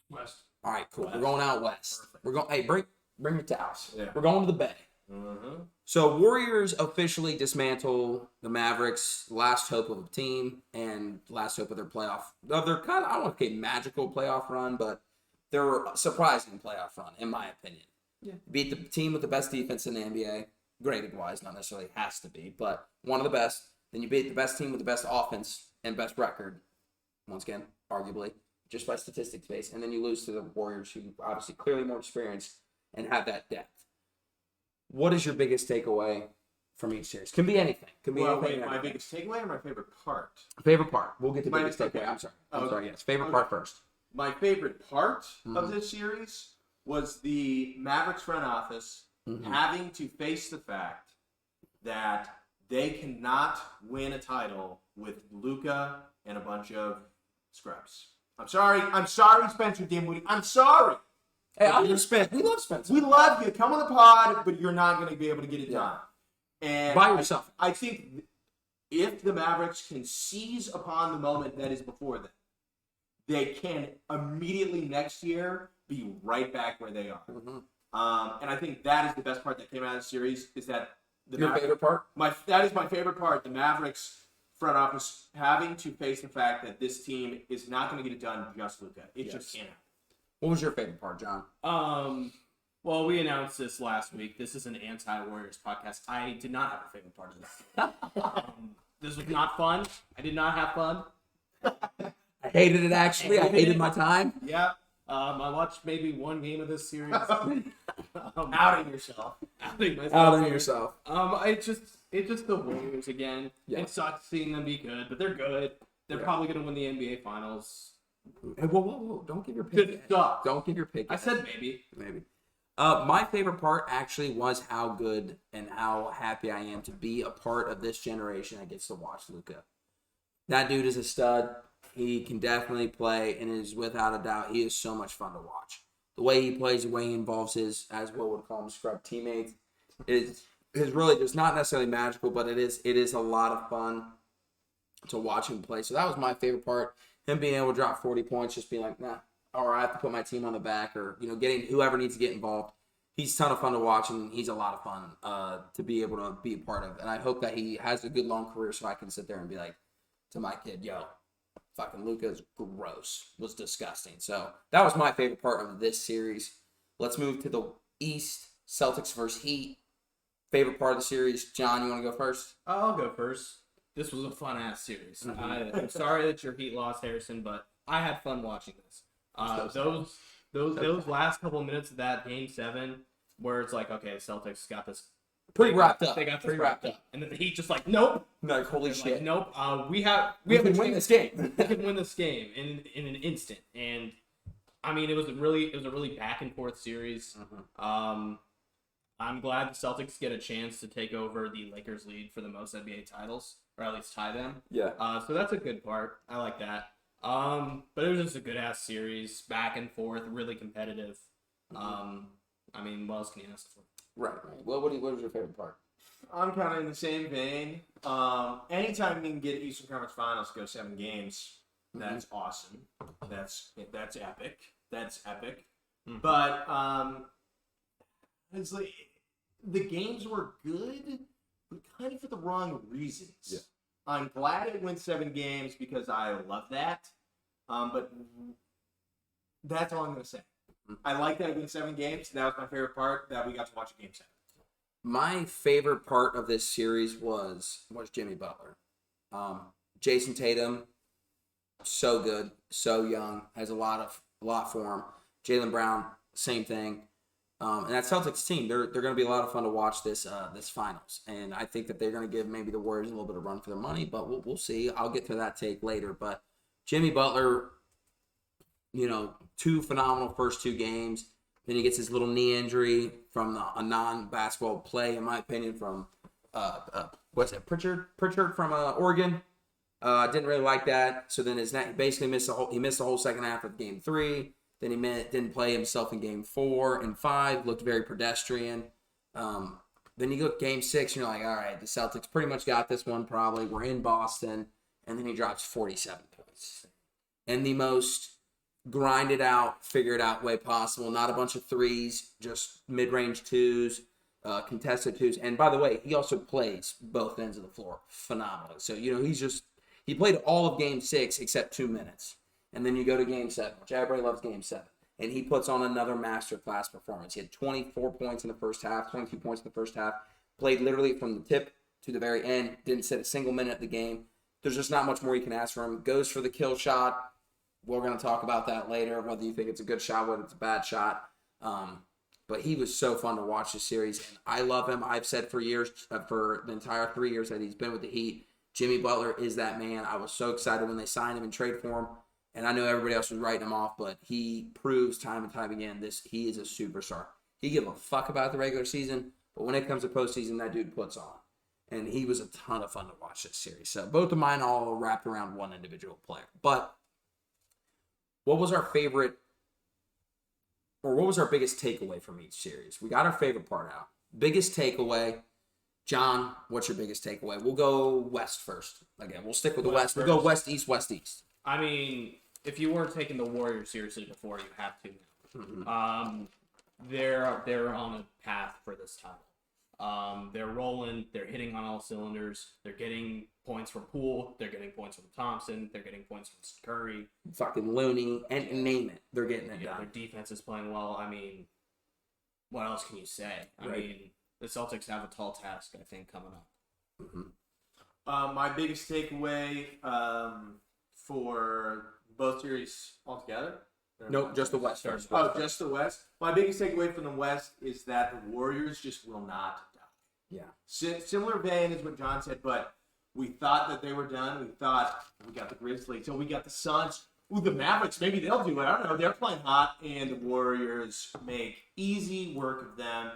[SPEAKER 4] West.
[SPEAKER 1] All right, cool.
[SPEAKER 2] West.
[SPEAKER 1] We're going out West.
[SPEAKER 2] Perfect.
[SPEAKER 1] We're going. Hey, bring your towels.
[SPEAKER 2] Yeah.
[SPEAKER 1] We're going to the Bay.
[SPEAKER 2] Mm-hmm.
[SPEAKER 1] So Warriors officially dismantle the Mavericks' last hope of a team and last hope of their playoff. Of their kind of, I don't want to say magical playoff run, but their surprising playoff run, in my opinion.
[SPEAKER 3] Yeah.
[SPEAKER 1] Beat the team with the best defense in the NBA, graded wise, not necessarily has to be, but one of the best. Then you beat the best team with the best offense and best record, once again, arguably, just by statistics based, and then you lose to the Warriors, who obviously clearly more experienced and have that depth. What is your biggest takeaway from each series? Can be anything. Can be
[SPEAKER 2] Well,
[SPEAKER 1] anything.
[SPEAKER 2] wait, my biggest takeaway or my favorite part?
[SPEAKER 1] Favorite part. We'll get to
[SPEAKER 2] My-
[SPEAKER 1] biggest takeaway.
[SPEAKER 2] okay.
[SPEAKER 1] I'm sorry.
[SPEAKER 2] Okay.
[SPEAKER 1] Yes. Favorite
[SPEAKER 2] Okay.
[SPEAKER 1] part first.
[SPEAKER 2] My favorite part
[SPEAKER 1] Mhm.
[SPEAKER 2] of this series was the Mavericks front office
[SPEAKER 1] Mhm.
[SPEAKER 2] having to face the fact that they cannot win a title with Luka and a bunch of scrubs. I'm sorry, Spencer Dinwiddie. I'm sorry.
[SPEAKER 1] Hey, I love Spencer. We love Spencer.
[SPEAKER 2] We love you. Come on the pod, but you're not going to be able to get it
[SPEAKER 1] Yeah.
[SPEAKER 2] done. And
[SPEAKER 1] By yourself.
[SPEAKER 2] I think if the Mavericks can seize upon the moment that is before them, they can immediately next year be right back where they are.
[SPEAKER 1] Mhm.
[SPEAKER 2] And I think that is the best part that came out of the series is that the
[SPEAKER 1] Your favorite part?
[SPEAKER 2] that is my favorite part. The Mavericks front office having to face the fact that this team is not going to get it done just Luka. It just can't.
[SPEAKER 1] What was your favorite part, John?
[SPEAKER 3] Well, we announced this last week. This is an anti-Warriors podcast. I did not have a favorite part of this. This was not fun. I did not have fun.
[SPEAKER 1] I hated it, actually. I
[SPEAKER 3] Hated
[SPEAKER 1] hated
[SPEAKER 3] it.
[SPEAKER 1] my time.
[SPEAKER 3] Yeah. I watched maybe one game of this series.
[SPEAKER 2] Outing yourself.
[SPEAKER 3] Outing myself.
[SPEAKER 1] Out on
[SPEAKER 3] here.
[SPEAKER 1] yourself.
[SPEAKER 3] It's just the Warriors again.
[SPEAKER 1] Yeah.
[SPEAKER 3] It sucks seeing them be good, but they're good. They're
[SPEAKER 1] Yeah.
[SPEAKER 3] probably going to win the NBA Finals.
[SPEAKER 1] Hey, whoa. Don't give your pick
[SPEAKER 3] It
[SPEAKER 1] yet.
[SPEAKER 3] sucks.
[SPEAKER 1] Don't give your pick
[SPEAKER 3] I
[SPEAKER 1] yet.
[SPEAKER 3] said maybe.
[SPEAKER 1] Maybe. My favorite part actually was how good and how happy I am to be a part of this generation that gets to watch Luka. That dude is a stud. He can definitely play and is without a doubt, he is so much fun to watch. The way he plays, the way he involves his, as Will would call him, scrub teammates, is really just not necessarily magical, but it is a lot of fun to watch him play. So that was my favorite part. Him being able to drop 40 points, just being like, nah, or I have to put my team on the back, or getting whoever needs to get involved. He's a ton of fun to watch, and he's a lot of fun to be able to be a part of. And I hope that he has a good long career, so I can sit there and be like to my kid, yo, fucking Luka's gross, was disgusting. So that was my favorite part of this series. Let's move to the East. Celtics versus Heat. Favorite part of the series. John, you want to go first?
[SPEAKER 3] I'll go first. This was a fun ass series.
[SPEAKER 1] Mhm.
[SPEAKER 3] I'm sorry that your Heat lost, Harrison, but I had fun watching this. Those last couple of minutes of that Game 7, where it's like, okay, Celtics got this
[SPEAKER 1] Pretty wrapped up.
[SPEAKER 3] They got this
[SPEAKER 1] Pretty
[SPEAKER 3] wrapped up, and then the Heat just like, nope.
[SPEAKER 1] Like, holy
[SPEAKER 3] They're
[SPEAKER 1] shit.
[SPEAKER 3] like, nope. We can
[SPEAKER 1] win this game.
[SPEAKER 3] We can win this game in an instant. And I mean, it was a really back and forth series.
[SPEAKER 1] Mhm.
[SPEAKER 3] I'm glad the Celtics get a chance to take over the Lakers' lead for the most NBA titles, or at least tie them.
[SPEAKER 1] Yeah.
[SPEAKER 3] So that's a good part. I like that. But it was just a good ass series, back and forth, really competitive. I mean, what else can you ask for?
[SPEAKER 1] Right. Well, what was your favorite part?
[SPEAKER 2] I'm kind of in the same vein. Anytime you can get Eastern Conference Finals, go 7 games. That's awesome. That's epic. That's epic.
[SPEAKER 3] Mhm.
[SPEAKER 2] But it's like the games were good, but kind of for the wrong reasons.
[SPEAKER 1] Yeah.
[SPEAKER 2] I'm glad it went 7 games because I love that. But that's all I'm gonna say. I like that it went 7 games. That was my favorite part. That we got to watch a game 7.
[SPEAKER 1] My favorite part of this series was Jimmy Butler. Jason Tatum, so good, so young, has a lot for him. Jaylen Brown, same thing. And that Celtics team, they're going to be a lot of fun to watch this finals. And I think that they're going to give maybe the Warriors a little bit of run for their money, but we'll see. I'll get to that take later. But Jimmy Butler, 2 phenomenal first 2 games. Then he gets his little knee injury from a non-basketball play, in my opinion, from what's it, Pritchard from Oregon. Didn't really like that. So then he basically missed the whole second half of Game 3. Then he didn't play himself in Game 4 and 5. Looked very pedestrian. Then you go to Game 6, and you're like, all right, the Celtics pretty much got this one probably. We're in Boston. And then he drops 47 points. In the most grinded out, figured out way possible. Not a bunch of threes, just mid-range twos, contested twos. And by the way, he also plays both ends of the floor phenomenally. So, he played all of Game 6 except 2 minutes. And then you go to Game 7, which everybody loves Game 7. And he puts on another masterclass performance. He had 24 points in the first half, 22 points in the first half. Played literally from the tip to the very end. Didn't sit a single minute of the game. There's just not much more you can ask for him. Goes for the kill shot. We're going to talk about that later, whether you think it's a good shot, whether it's a bad shot. But he was so fun to watch this series. And I love him. I've said for years, for the entire 3 years that he's been with the Heat, Jimmy Butler is that man. I was so excited when they signed him and traded for him. And I know everybody else was writing him off, but he proves time and time again he is a superstar. He give a fuck about the regular season, but when it comes to postseason, that dude puts on. And he was a ton of fun to watch this series. So both of mine all wrapped around one individual player. But what was our favorite, or what was our biggest takeaway from each series? We got our favorite part out. Biggest takeaway. John, what's your biggest takeaway? We'll go West first. Again, we'll stick with the West. We'll go West, East, West, East.
[SPEAKER 3] I mean, if you weren't taking the Warriors seriously before, you have to now.
[SPEAKER 1] Mm-hmm.
[SPEAKER 3] They're on a path for this title. They're rolling. They're hitting on all cylinders. They're getting points from Poole. They're getting points from Thompson. They're getting points from Curry.
[SPEAKER 1] Fucking Looney, and name it. They're getting it done.
[SPEAKER 3] Their defense is playing well. I mean, what else can you say? I mean, the Celtics have a tall task, I think, coming up.
[SPEAKER 1] Mm-hmm.
[SPEAKER 2] My biggest takeaway for both series altogether?
[SPEAKER 1] Nope, just the West first.
[SPEAKER 2] Oh, just the West? My biggest takeaway from the West is that the Warriors just will not die.
[SPEAKER 1] Yeah.
[SPEAKER 2] Similar vein as what John said, but we thought that they were done. We thought we got the Grizzlies. So we got the Suns. Ooh, the Mavericks, maybe they'll do it. I don't know. They're playing hot, and the Warriors make easy work of them.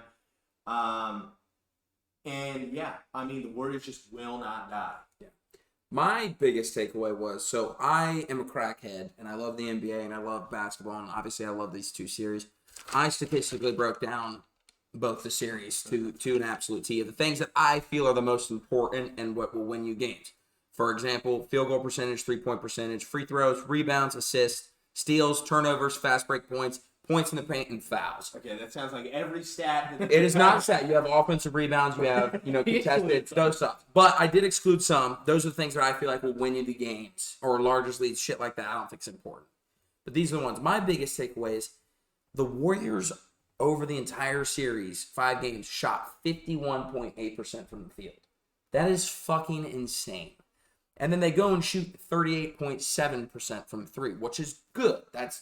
[SPEAKER 2] And yeah, I mean, the Warriors just will not die.
[SPEAKER 1] Yeah. My biggest takeaway was, so I am a crackhead, and I love the NBA, and I love basketball, and obviously I love these two series. I statistically broke down both the series to an absolute T of the things that I feel are the most important and what will win you games. For example, field goal percentage, three-point percentage, free throws, rebounds, assists, steals, turnovers, fast break points, points in the paint, and fouls.
[SPEAKER 2] Okay, that sounds like every stat.
[SPEAKER 1] It is not a stat. You have offensive rebounds. You have, contested, those stuff. But I did exclude some. Those are the things that I feel like will win you the games or largest leads, shit like that. I don't think it's important. But these are the ones. My biggest takeaway is the Warriors over the entire series, 5 games, shot 51.8% from the field. That is fucking insane. And then they go and shoot 38.7% from 3, which is good. That's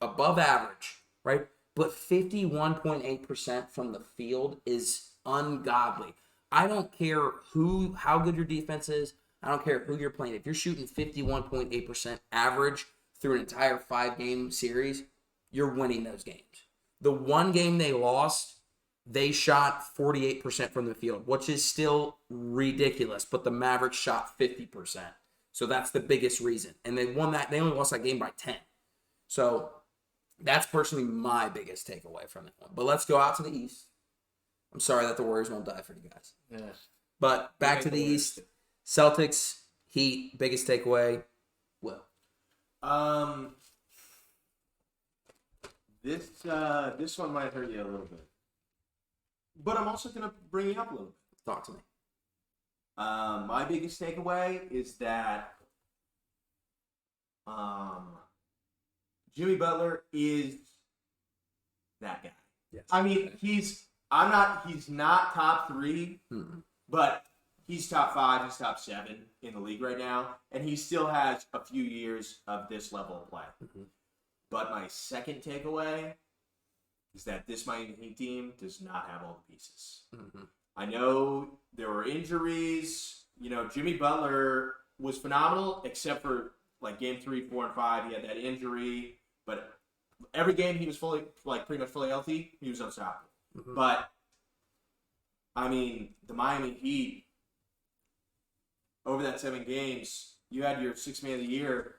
[SPEAKER 1] above average, right? But 51.8% from the field is ungodly. I don't care how good your defense is. I don't care who you're playing. If you're shooting 51.8% average through an entire 5-game series, you're winning those games. The one game they lost, they shot 48% from the field, which is still ridiculous, but the Mavericks shot 50%. So that's the biggest reason. And they won that. They only lost that game by 10. So that's personally my biggest takeaway from that one. But let's go out to the East. I'm sorry that the Warriors won't die for you guys.
[SPEAKER 3] Yeah.
[SPEAKER 1] But back to the East. Celtics, Heat, biggest takeaway. Will.
[SPEAKER 2] This one might hurt you a little bit. But I'm also going to bring you up a little bit.
[SPEAKER 1] Talk to me.
[SPEAKER 2] My biggest takeaway is that Jimmy Butler is that guy.
[SPEAKER 1] Yes.
[SPEAKER 2] I mean, he's not top 3, but he's top 5, he's top 7 in the league right now, and he still has a few years of this level of play.
[SPEAKER 1] Mm-hmm.
[SPEAKER 2] But my second takeaway is that this Miami Heat team does not have all the pieces.
[SPEAKER 1] Mm-hmm.
[SPEAKER 2] I know there were injuries. Jimmy Butler was phenomenal, except for like game 3, 4, and 5. He had that injury. But every game he was pretty much fully healthy, he was unstoppable.
[SPEAKER 1] Mm-hmm.
[SPEAKER 2] But I mean, the Miami Heat over that 7 games, you had your 6th man of the year,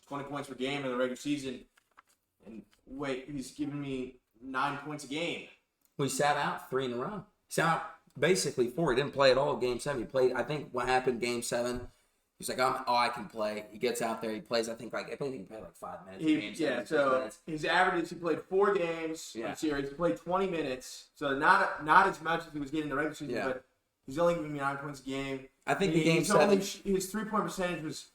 [SPEAKER 2] 20 points per game in the regular season, and wait, he's giving me 9 points a game.
[SPEAKER 1] We sat out 3 in a row. Sat out basically 4. He didn't play at all Game 7. He played, I think what happened Game 7, he's like, I can play. He gets out there, he plays, I think he can play like 5 minutes.
[SPEAKER 2] His averages, he played 4 games in the series. He played 20 minutes, so not as much as he was getting in the regular season, but he's only giving me 9 points a game.
[SPEAKER 1] I think the Game 7...
[SPEAKER 2] his 3-point percentage was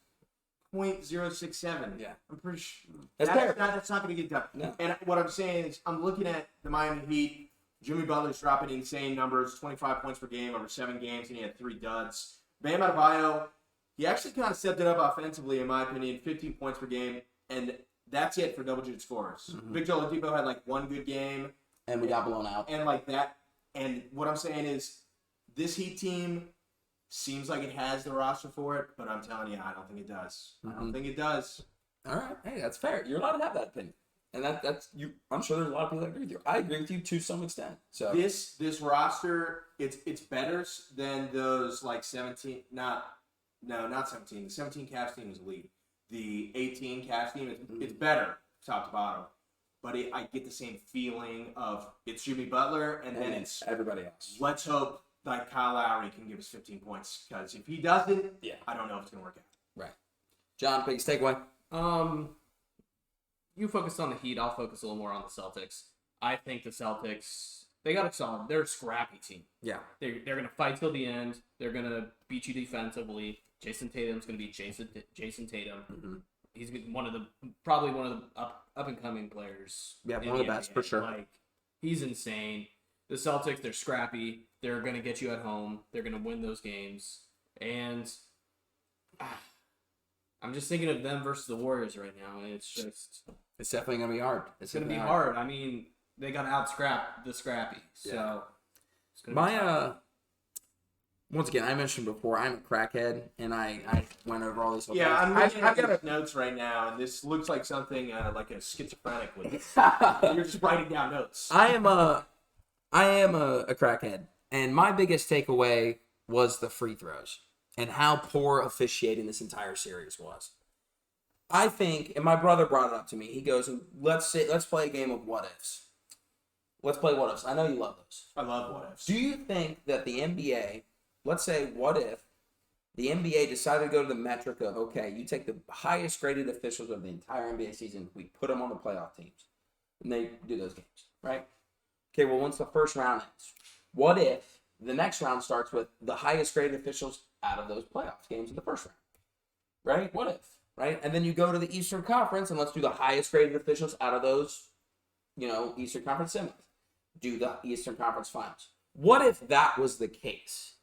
[SPEAKER 2] .067.
[SPEAKER 1] Yeah.
[SPEAKER 2] I'm pretty sure.
[SPEAKER 1] That's
[SPEAKER 2] not going to get done.
[SPEAKER 1] No.
[SPEAKER 2] And what I'm saying is, I'm looking at the Miami Heat. Jimmy Butler's dropping insane numbers, 25 points per game over 7 games, and he had 3 duds. Bam Adebayo, he actually kind of stepped it up offensively, in my opinion, 15 points per game, and that's it for double-digit scores.
[SPEAKER 1] Mm-hmm.
[SPEAKER 2] Victor Oladipo had like 1 good game.
[SPEAKER 1] And we got blown out.
[SPEAKER 2] And like that. And what I'm saying is, this Heat team seems like it has the roster for it, but I'm telling you, I don't think it does.
[SPEAKER 1] Mm-hmm.
[SPEAKER 2] I don't think it does.
[SPEAKER 1] All right. Hey, that's fair. You're allowed to have that opinion. And that's you. I'm sure there's a lot of people that agree with you. I agree with you to some extent. So
[SPEAKER 2] this roster, it's better than those like 17. Not 17. The 17 Cavs team is elite. The 18 Cavs team, it's better top to bottom. But I get the same feeling of it's Jimmy Butler, and then it's
[SPEAKER 1] everybody else.
[SPEAKER 2] Let's hope like Kyle Lowry can give us 15 points, because if he doesn't, I don't know if it's gonna work out.
[SPEAKER 1] Right. John, biggest takeaway.
[SPEAKER 3] You focus on the Heat. I'll focus a little more on the Celtics. I think the Celtics, they got a solid. They're a scrappy team.
[SPEAKER 1] Yeah.
[SPEAKER 3] They're going to fight till the end. They're going to beat you defensively. Jason Tatum's going to be Jason Tatum.
[SPEAKER 1] Mm-hmm.
[SPEAKER 3] He's probably one of the up and coming players.
[SPEAKER 1] Yeah, one of the best for sure.
[SPEAKER 3] Like, he's insane. The Celtics, they're scrappy. They're going to get you at home. They're going to win those games. And I'm just thinking of them versus the Warriors right now, and it's
[SPEAKER 1] definitely gonna be hard.
[SPEAKER 3] It's gonna be hard. I mean, they got to out-scrap the scrappy. So it's gonna be
[SPEAKER 1] once again, I mentioned before, I'm a crackhead, and I went over all these.
[SPEAKER 2] Yeah, I'm looking at got notes right now, and this looks like something like a schizophrenic would. You're just writing down notes.
[SPEAKER 1] I am a crackhead, and my biggest takeaway was the free throws and how poor officiating this entire series was. I think, and my brother brought it up to me. He goes, let's play a game of what ifs. Let's play what ifs. I know you love those.
[SPEAKER 2] I love what ifs.
[SPEAKER 1] Do you think that the NBA, let's say, what if the NBA decided to go to the metric of, okay, you take the highest graded officials of the entire NBA season, we put them on the playoff teams, and they do those games, right? Okay, well, once the first round ends, what if the next round starts with the highest graded officials out of those playoff games in the first round, right? What if, right? And then you go to the Eastern Conference, and let's do the highest graded officials out of those, Eastern Conference semis. Do the Eastern Conference Finals. What if that was the case?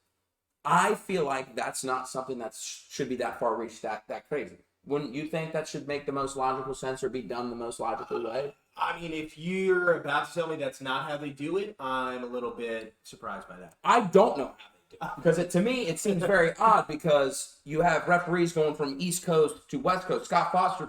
[SPEAKER 1] I feel like that's not something that should be that far reached, that crazy. Wouldn't you think that should make the most logical sense or be done the most logical way?
[SPEAKER 2] I mean, if you're about to tell me that's not how they do it, I'm a little bit surprised by that.
[SPEAKER 1] I don't know how they do it. Because to me, it seems very odd because you have referees going from East Coast to West Coast. Scott Foster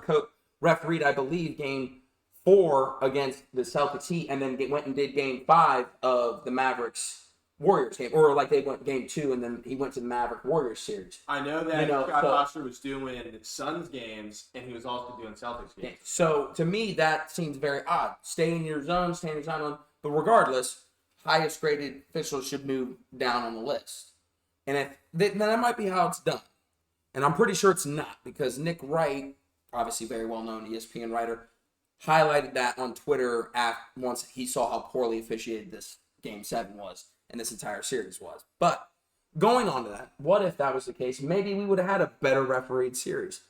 [SPEAKER 1] refereed, I believe, Game 4 against the Celtics Heat, and then went and did Game 5 of the Mavericks Warriors game, or like they went Game 2, and then he went to the Maverick Warriors series.
[SPEAKER 2] I know that Scott Foster was doing Suns games, and he was also doing Celtics games.
[SPEAKER 1] So to me, that seems very odd. Stay in your zone, but regardless, highest graded officials should move down on the list, and then that might be how it's done. And I'm pretty sure it's not, because Nick Wright, obviously very well known ESPN writer, highlighted that on Twitter once he saw how poorly officiated this Game 7 was and this entire series was. But going on to that, what if that was the case? Maybe we would have had a better refereed series.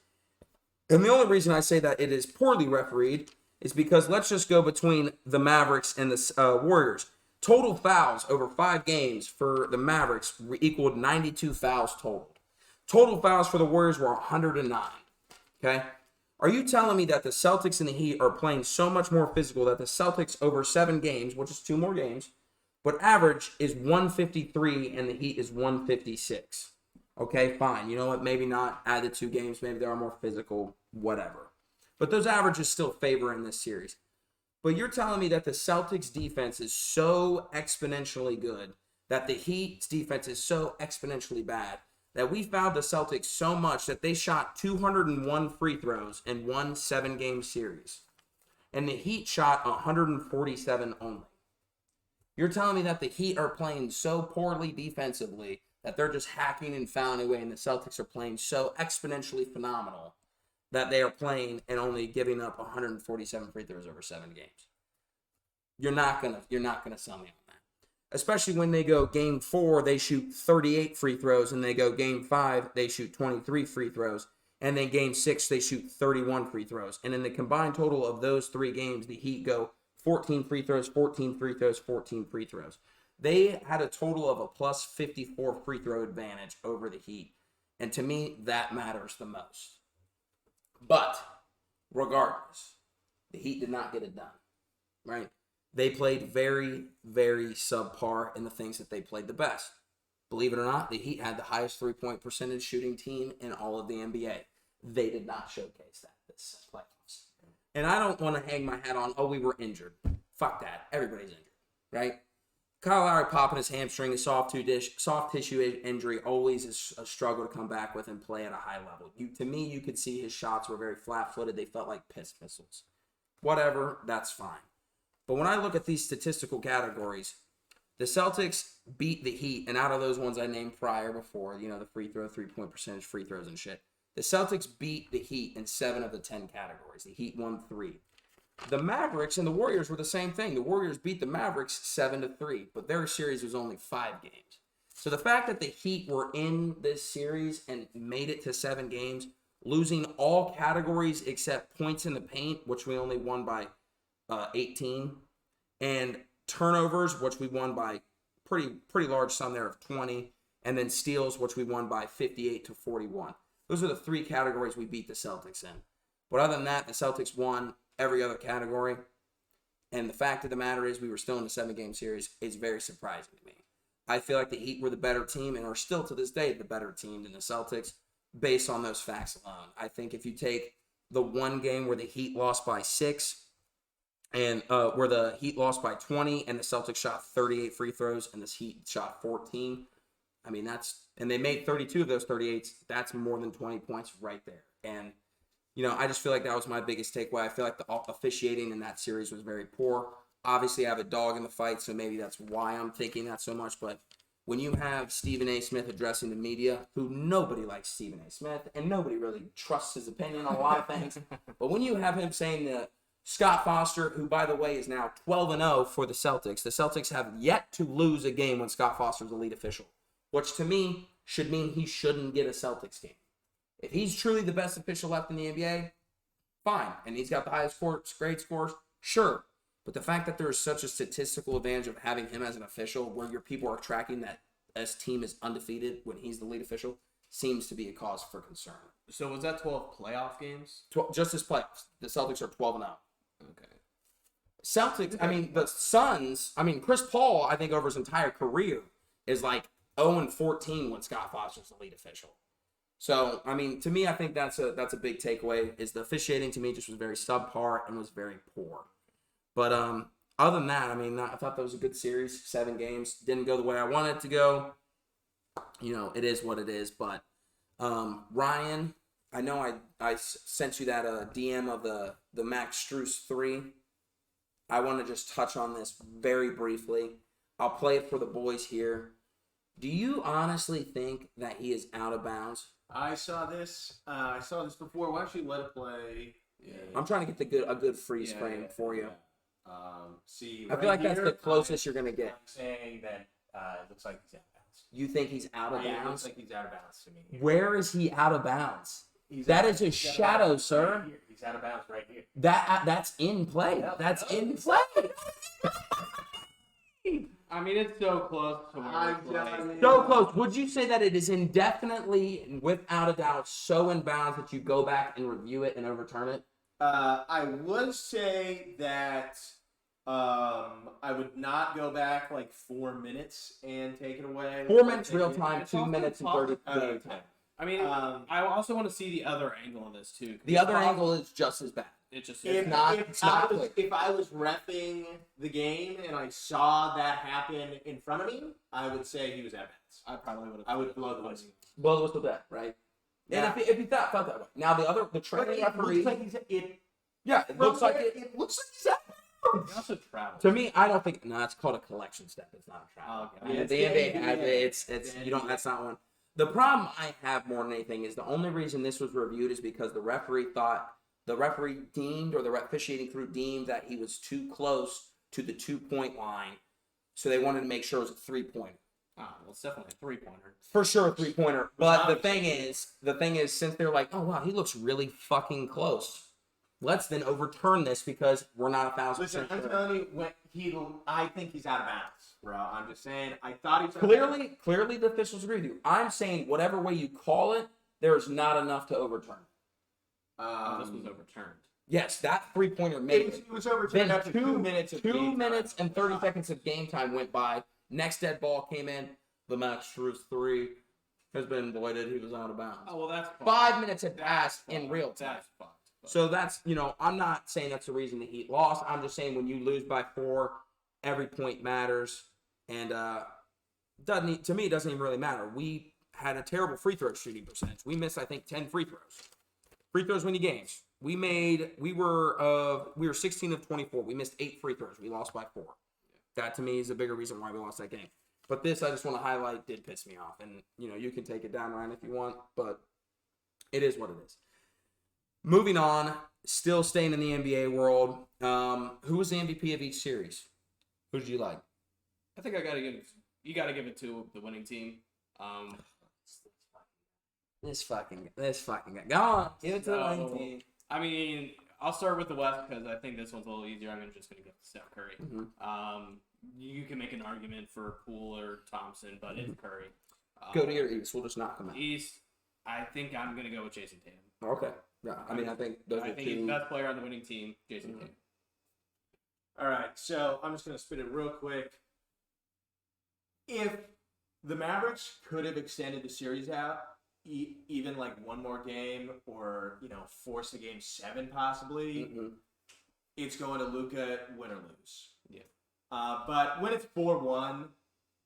[SPEAKER 1] And the only reason I say that it is poorly refereed is because let's just go between the Mavericks and the Warriors. Total fouls over 5 games for the Mavericks equaled 92 fouls total. Total fouls for the Warriors were 109. Okay? Are you telling me that the Celtics and the Heat are playing so much more physical that the Celtics over 7 games, which is 2 more games, but average is 153 and the Heat is 156? Okay, fine. You know what? Maybe not add the 2 games. Maybe they are more physical, whatever. But those averages still favor in this series. But you're telling me that the Celtics defense is so exponentially good, that the Heat's defense is so exponentially bad, that we fouled the Celtics so much that they shot 201 free throws and won 7-game series. And the Heat shot 147 only. You're telling me that the Heat are playing so poorly defensively that they're just hacking and fouling away, and the Celtics are playing so exponentially phenomenal that they are playing and only giving up 147 free throws over 7 games. You're not gonna sell me on that. Especially when they go game 4, they shoot 38 free throws, and they go game 5, they shoot 23 free throws, and then game 6, they shoot 31 free throws. And in the combined total of those 3 games, the Heat go 14 free throws, 14 free throws, 14 free throws. They had a total of a plus 54 free throw advantage over the Heat. And to me, that matters the most. But regardless, the Heat did not get it done, right? They played very, very subpar in the things that they played the best. Believe it or not, the Heat had the highest three-point percentage shooting team in all of the NBA. They did not showcase that this playoffs. And I don't want to hang my hat on, we were injured. Fuck that. Everybody's injured, right? Kyle Lowry popping his hamstring, a soft tissue injury, always is a struggle to come back with and play at a high level. To me, you could see his shots were very flat-footed. They felt like piss missiles. Whatever, that's fine. But when I look at these statistical categories, the Celtics beat the Heat, and out of those ones I named before, the free throw, 3-point percentage, free throws and shit, the Celtics beat the Heat in 7 of the 10 categories. The Heat won 3. The Mavericks and the Warriors were the same thing. The Warriors beat the Mavericks 7-3, but their series was only 5 games. So the fact that the Heat were in this series and made it to 7 games, losing all categories except points in the paint, which we only won by 18, and turnovers, which we won by pretty large sum there of 20, and then steals, which we won by 58-41. Those are the 3 categories we beat the Celtics in. But other than that, the Celtics won every other category. And the fact of the matter is we were still in a 7-game series is very surprising to me. I feel like the Heat were the better team and are still to this day the better team than the Celtics based on those facts alone. I think if you take the one game where the Heat lost by 6 and where the Heat lost by 20 and the Celtics shot 38 free throws and the Heat shot 14, I mean, and they made 32 of those 38s. That's more than 20 points right there. And I just feel like that was my biggest takeaway. I feel like the officiating in that series was very poor. Obviously, I have a dog in the fight, so maybe that's why I'm thinking that so much. But when you have Stephen A. Smith addressing the media, who nobody likes Stephen A. Smith, and nobody really trusts his opinion on a lot of things. But when you have him saying that Scott Foster, who, by the way, is now 12-0 for the Celtics have yet to lose a game when Scott Foster's the lead official, which to me should mean he shouldn't get a Celtics game. If he's truly the best official left in the NBA, fine. And he's got the highest grade scores, sure. But the fact that there is such a statistical advantage of having him as an official where your people are tracking that his team is undefeated when he's the lead official seems to be a cause for concern.
[SPEAKER 3] So was that 12 playoff games?
[SPEAKER 1] Just this playoffs. The Celtics are 12-0.
[SPEAKER 3] Okay.
[SPEAKER 1] Celtics, the Suns, Chris Paul, I think over his entire career is like 0-14 when Scott Foster's the lead official. So, to me, I think that's a big takeaway, is the officiating to me just was very subpar and was very poor. But other than that, I thought that was a good series, 7 games. Didn't go the way I wanted it to go. It is what it is. But Ryan, I know I sent you that DM of the Max Strus 3. I want to just touch on this very briefly. I'll play it for the boys here. Do you honestly think that he is out of bounds?
[SPEAKER 2] I saw this before. Why don't you let it play? Yeah.
[SPEAKER 1] I'm trying to get a good freeze frame for you.
[SPEAKER 2] See,
[SPEAKER 1] I feel like that's the closest you're gonna get.
[SPEAKER 2] I'm saying that it looks like he's out of bounds.
[SPEAKER 1] You think he's out of bounds?
[SPEAKER 2] It looks like he's out of bounds to me.
[SPEAKER 1] Where is he out of bounds? That is a shadow, sir.
[SPEAKER 2] Right, he's out of bounds right here.
[SPEAKER 1] That's in play. That's in play.
[SPEAKER 3] It's so close to where
[SPEAKER 1] So close. Would you say that it is indefinitely and without a doubt so in bounds that you go back and review it and overturn it?
[SPEAKER 2] I would say that I would not go back like 4 minutes and take it away.
[SPEAKER 1] 4 minutes real time, 2 minutes and 30 game time.
[SPEAKER 3] I mean, I also want to see the other angle of this too.
[SPEAKER 1] The other angle is just as bad.
[SPEAKER 3] It's just
[SPEAKER 2] If I was reffing the game and I saw that happen in front of me, I would say he was at bats.
[SPEAKER 3] I probably would have.
[SPEAKER 2] I would blow the whistle.
[SPEAKER 1] Blow the whistle dead, right?
[SPEAKER 2] Yeah.
[SPEAKER 1] And if he felt that way. Now the training referee. It looks like he's at.
[SPEAKER 3] He also travels.
[SPEAKER 1] To me, I don't think. No, it's called a collection step. It's not a travel.
[SPEAKER 3] Okay.
[SPEAKER 1] Yeah, the NBA has it. It's you don't. That's not one. The problem I have more than anything is the only reason this was reviewed is because the referee deemed, or the officiating crew deemed, that he was too close to the 2-point line, so they wanted to make sure it was a 3-pointer.
[SPEAKER 3] Well, it's definitely a 3-pointer.
[SPEAKER 1] For sure, a 3-pointer. But the thing is, since they're like, oh wow, he looks really fucking close. Let's then overturn this because we're not 1,000%.
[SPEAKER 2] Listen, I'm telling you, I think he's out of bounds, bro. I'm just saying, I thought he was
[SPEAKER 1] Clearly, the officials agree with you. I'm saying whatever way you call it, there is not enough to overturn.
[SPEAKER 3] This was overturned.
[SPEAKER 1] Yes, that 3-pointer made it.
[SPEAKER 2] It was overturned after 2 minutes of
[SPEAKER 1] 2 minutes and 30 seconds of game time went by. Next dead ball came in. The Max Strus 3 has been voided. He was out of bounds.
[SPEAKER 3] Oh, well, that's fucked.
[SPEAKER 1] 5 minutes had passed in real time.
[SPEAKER 3] That's fucked.
[SPEAKER 1] So that's, I'm not saying that's the reason the Heat lost. I'm just saying when you lose by 4, every point matters. And to me, it doesn't even really matter. We had a terrible free throw shooting percentage. We missed, I think, 10 free throws. Free throws win you games. We were 16 of 24. We missed 8 free throws. We lost by 4. That to me is a bigger reason why we lost that game. But this, I just want to highlight, did piss me off. And, you can take it down, Ryan, if you want. But it is what it is. Moving on, still staying in the NBA world. Who was the MVP of each series? Who did you like?
[SPEAKER 3] I think you gotta give it to the winning team.
[SPEAKER 1] This fucking guy. Go on, give it to the winning team.
[SPEAKER 3] I mean, I'll start with the West because I think this one's a little easier. I'm just gonna give it to Steph Curry.
[SPEAKER 1] Mm-hmm.
[SPEAKER 3] You can make an argument for Poole or Thompson, but it's Curry.
[SPEAKER 1] Go to your East. We'll just knock them out.
[SPEAKER 3] East, I think I'm gonna go with Jason Tatum.
[SPEAKER 1] Okay. Yeah, I mean, I think those are two.
[SPEAKER 3] He's the best player on the winning team, Jason Tatum.
[SPEAKER 2] All right, so I'm just going to spit it real quick. If the Mavericks could have extended the series out, even like one more game, or force a game 7 possibly, it's going to Luka, win or lose.
[SPEAKER 3] Yeah.
[SPEAKER 2] But when it's 4-1,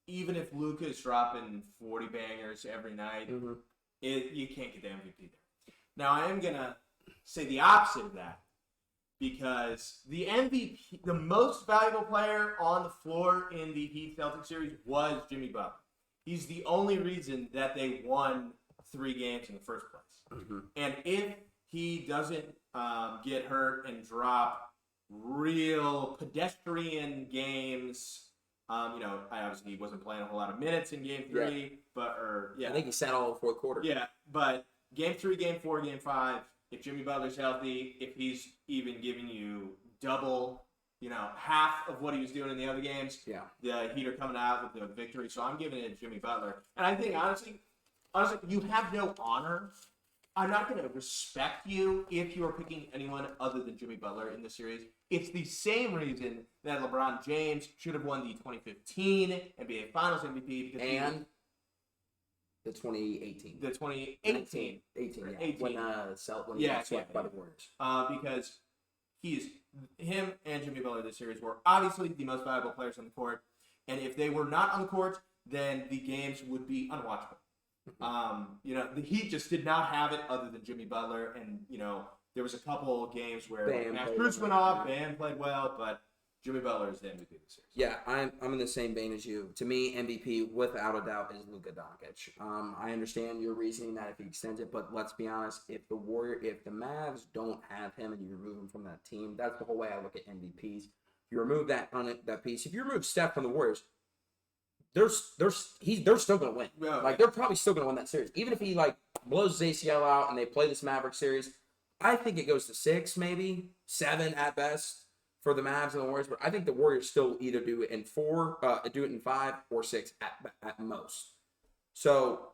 [SPEAKER 2] even if Luka is dropping 40 bangers every night, you can't get the MVP there. Now, I am going to say the opposite of that, because the MVP, the most valuable player on the floor in the Heat Celtics series, was Jimmy Butler. He's the only reason that they won 3 games in the first place. And if he doesn't get hurt and drop real pedestrian games, obviously he wasn't playing a whole lot of minutes in Game 3, I
[SPEAKER 1] think he sat all 4 quarters.
[SPEAKER 2] Yeah, but Game 3, Game 4, Game 5, if Jimmy Butler's healthy, if he's even giving you double, half of what he was doing in the other games, the Heat are coming out with the victory. So I'm giving it to Jimmy Butler. And I think, honestly, you have no honor. I'm not going to respect you if you are picking anyone other than Jimmy Butler in this series. It's the same reason that LeBron James should have won the 2015 NBA Finals MVP.
[SPEAKER 1] And the 2018.
[SPEAKER 2] The 2018.
[SPEAKER 1] 18, yeah.
[SPEAKER 2] 18.
[SPEAKER 1] When he got swept by the Warriors.
[SPEAKER 2] Because him and Jimmy Butler this series were obviously the most valuable players on the court. And if they were not on the court, then the games would be unwatchable. The Heat just did not have it other than Jimmy Butler. And, there was a couple games where Max Strus went off, Bam played well, but Jimmy Butler is the MVP of the series.
[SPEAKER 1] Yeah, I'm in the same vein as you. To me, MVP, without a doubt, is Luka Doncic. I understand your reasoning that if he extends it, but let's be honest, if the Mavs don't have him and you remove him from that team, that's the whole way I look at MVPs. If you remove that piece, if you remove Steph from the Warriors, they're still going to win.
[SPEAKER 2] Yeah,
[SPEAKER 1] they're probably still going to win that series. Even if he blows his ACL out and they play this Maverick series, I think it goes to 6, maybe 7 at best for the Mavs and the Warriors. But I think the Warriors still either do it in 5 or 6 at most. So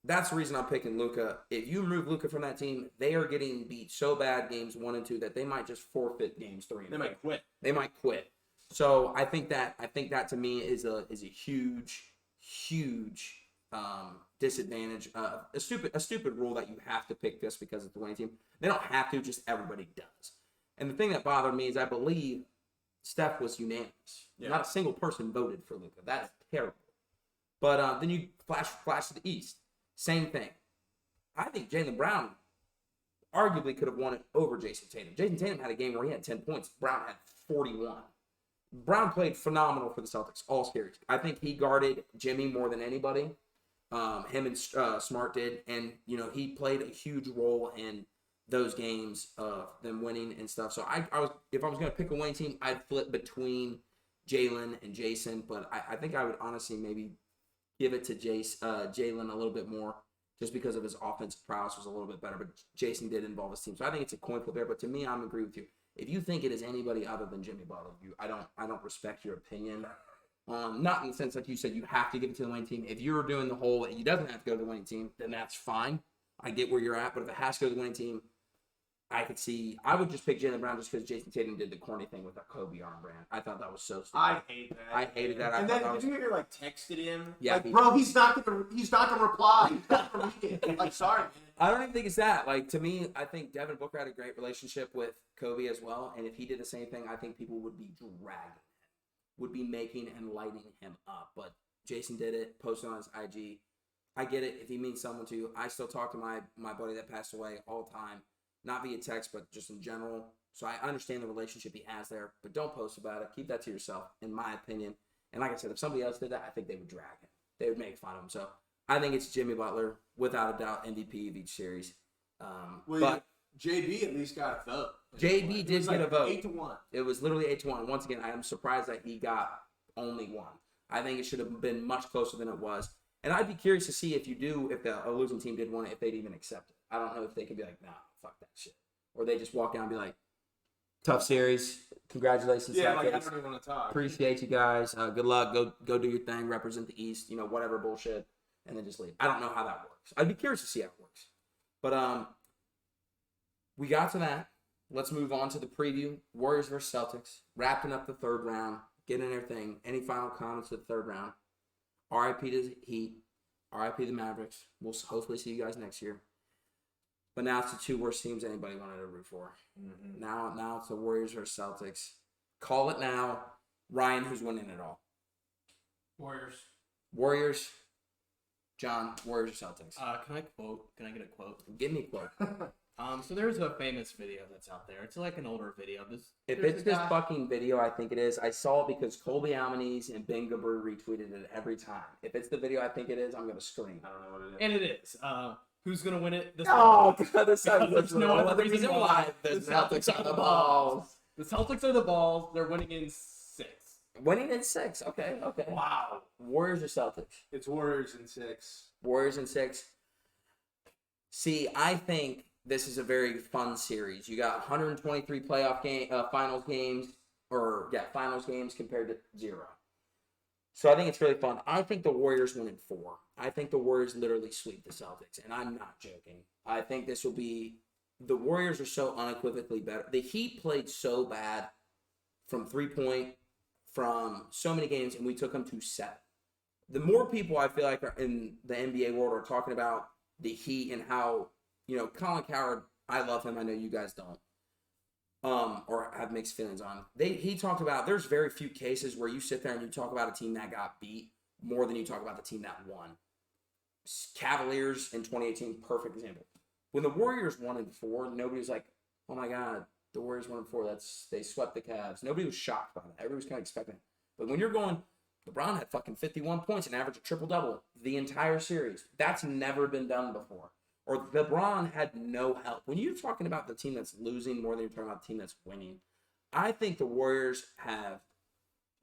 [SPEAKER 1] that's the reason I'm picking Luka. If you remove Luka from that team, they are getting beat so bad games 1 and 2 that they might just forfeit games 3 and 4. They might quit. So I think that to me is a huge disadvantage, a stupid rule that you have to pick this because it's the winning team. They don't have to, just everybody does. And the thing that bothered me is I believe Steph was unanimous.
[SPEAKER 2] Yeah.
[SPEAKER 1] Not a single person voted for Luka. That's terrible. But then you flash to the East. Same thing. I think Jaylen Brown arguably could have won it over Jason Tatum. Jason Tatum had a game where he had 10 points. Brown had 41. Brown played phenomenal for the Celtics all series. I think he guarded Jimmy more than anybody. Him and Smart did. And, he played a huge role in those games of them winning and stuff. So if I was going to pick a winning team, I'd flip between Jalen and Jason. But I think I would honestly maybe give it to Jalen a little bit more just because of his offensive prowess was a little bit better. But Jason did involve his team. So I think it's a coin flip there. But to me, I'm agree with you. If you think it is anybody other than Jimmy Butler, I don't respect your opinion. Not in the sense like you said you have to give it to the winning team. If you're doing the whole he doesn't have to go to the winning team, then that's fine. I get where you're at. But if it has to go to the winning team, I would just pick Jaylen Brown just because Jason Tatum did the corny thing with that Kobe armband. I thought that was so stupid.
[SPEAKER 2] I hate that.
[SPEAKER 1] I hated that.
[SPEAKER 2] And then did you hear texted him?
[SPEAKER 1] Yeah,
[SPEAKER 2] bro, he's not gonna reply. He's not gonna read it. Sorry, man.
[SPEAKER 1] I don't even think it's that. To me, I think Devin Booker had a great relationship with Kobe as well. And if he did the same thing, I think people would be dragging him, would be making and lighting him up. But Jason did it, posted on his IG. I get it if he means someone to you. I still talk to my buddy that passed away all the time. Not via text, but just in general. So I understand the relationship he has there, but don't post about it. Keep that to yourself, in my opinion. And like I said, if somebody else did that, I think they would drag him. They would make fun of him. So I think it's Jimmy Butler, without a doubt, MVP of each series. But
[SPEAKER 2] JB at least got a vote.
[SPEAKER 1] JB did get a vote.
[SPEAKER 2] 8-1.
[SPEAKER 1] It was literally 8-1. Once again, I am surprised that he got only one. I think it should have been much closer than it was. And I'd be curious to see if a losing team did win it, if they'd even accept it. I don't know if they could be like, nah, fuck that shit. Or they just walk down and be like, tough series. Congratulations.
[SPEAKER 2] Yeah,
[SPEAKER 1] Celtics.
[SPEAKER 2] I don't even want to talk.
[SPEAKER 1] Appreciate you guys. Good luck. Go do your thing. Represent the East. Whatever bullshit. And then just leave. I don't know how that works. I'd be curious to see how it works. But we got to that. Let's move on to the preview. Warriors versus Celtics. Wrapping up the third round. Getting everything. Any final comments to the third round? RIP to the Heat. RIP to the Mavericks. We'll hopefully see you guys next year. But now it's the two worst teams anybody wanted to root for. Mm-hmm. Now it's the Warriors versus Celtics. Call it now. Ryan, who's winning it all? Warriors. John, Warriors or Celtics?
[SPEAKER 3] Can I quote? Can I get a quote?
[SPEAKER 1] Give me a quote.
[SPEAKER 3] So there's a famous video that's out there. It's like an older video.
[SPEAKER 1] If it's this fucking video, I think it is. I saw it because Colby Almanese and Ben Gabru retweeted it every time. If it's the video I think it is, I'm going to scream.
[SPEAKER 2] I don't know what it is.
[SPEAKER 3] And it is. Who's going to win it?
[SPEAKER 1] The Celtics.
[SPEAKER 3] There's no other reason why.
[SPEAKER 1] The Celtics are the balls.
[SPEAKER 3] The Celtics are the balls. They're winning in 6.
[SPEAKER 1] Winning in 6. Okay.
[SPEAKER 2] Wow.
[SPEAKER 1] Warriors or Celtics?
[SPEAKER 2] It's Warriors in 6.
[SPEAKER 1] Warriors in 6. See, I think this is a very fun series. You got 123 finals games compared to 0. So I think it's really fun. I think the Warriors win in 4. I think the Warriors literally sweep the Celtics, and I'm not joking. I think this will be – the Warriors are so unequivocally better. The Heat played so bad from 3-point from so many games, and we took them to 7. The more people I feel like are in the NBA world are talking about the Heat and how – Colin Cowherd, I love him. I know you guys don't. Or have mixed feelings on. He talked about there's very few cases where you sit there and you talk about a team that got beat more than you talk about the team that won. Cavaliers in 2018, perfect example. When the Warriors won in 4, nobody was like, oh my God, the Warriors won in 4. They swept the Cavs. Nobody was shocked by that. Everybody was kind of expecting it. But when you're going, LeBron had fucking 51 points and averaged a triple-double the entire series. That's never been done before. Or LeBron had no help. When you're talking about the team that's losing more than you're talking about the team that's winning, I think the Warriors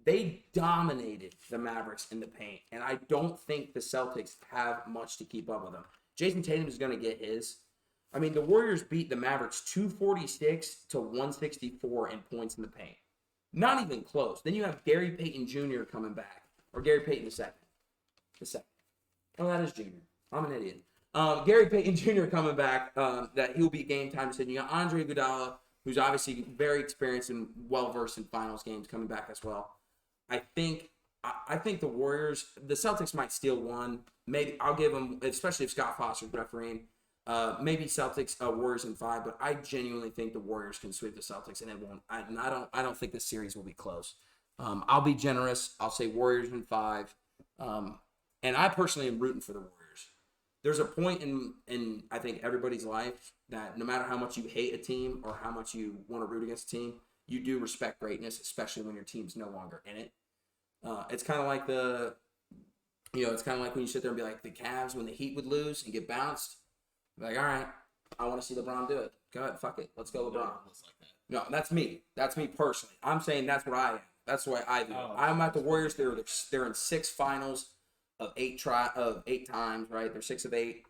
[SPEAKER 1] they dominated the Mavericks in the paint. And I don't think the Celtics have much to keep up with them. Jason Tatum is going to get his. I mean, the Warriors beat the Mavericks 246 to 164 in points in the paint. Not even close. Then you have Gary Payton Jr. coming back. Or Gary Payton the second. Oh, that is Jr. I'm an idiot. Gary Payton Jr. coming back, that he'll be game time decision. You got Andre Iguodala, who's obviously very experienced and well-versed in finals games, coming back as well. I think the Warriors, the Celtics might steal one. maybe I'll give them, especially if Scott Foster's refereeing. Maybe Celtics, Warriors in 5, but I genuinely think the Warriors can sweep the Celtics, and it won't. I don't think this series will be close. I'll be generous. I'll say Warriors in 5, and I personally am rooting for the Warriors. There's a point in I think everybody's life that no matter how much you hate a team or how much you want to root against a team, you do respect greatness, especially when your team's no longer in it. It's kind of like it's kind of like when you sit there and be like the Cavs when the Heat would lose and get bounced. Like, all right, I want to see LeBron do it. Go ahead, fuck it. Let's go, LeBron. No, that's me. That's me personally. I'm saying that's what I am. That's the way I do. I'm at the Warriors. They're in 6 finals of 8 times, right? They're 6 of 8.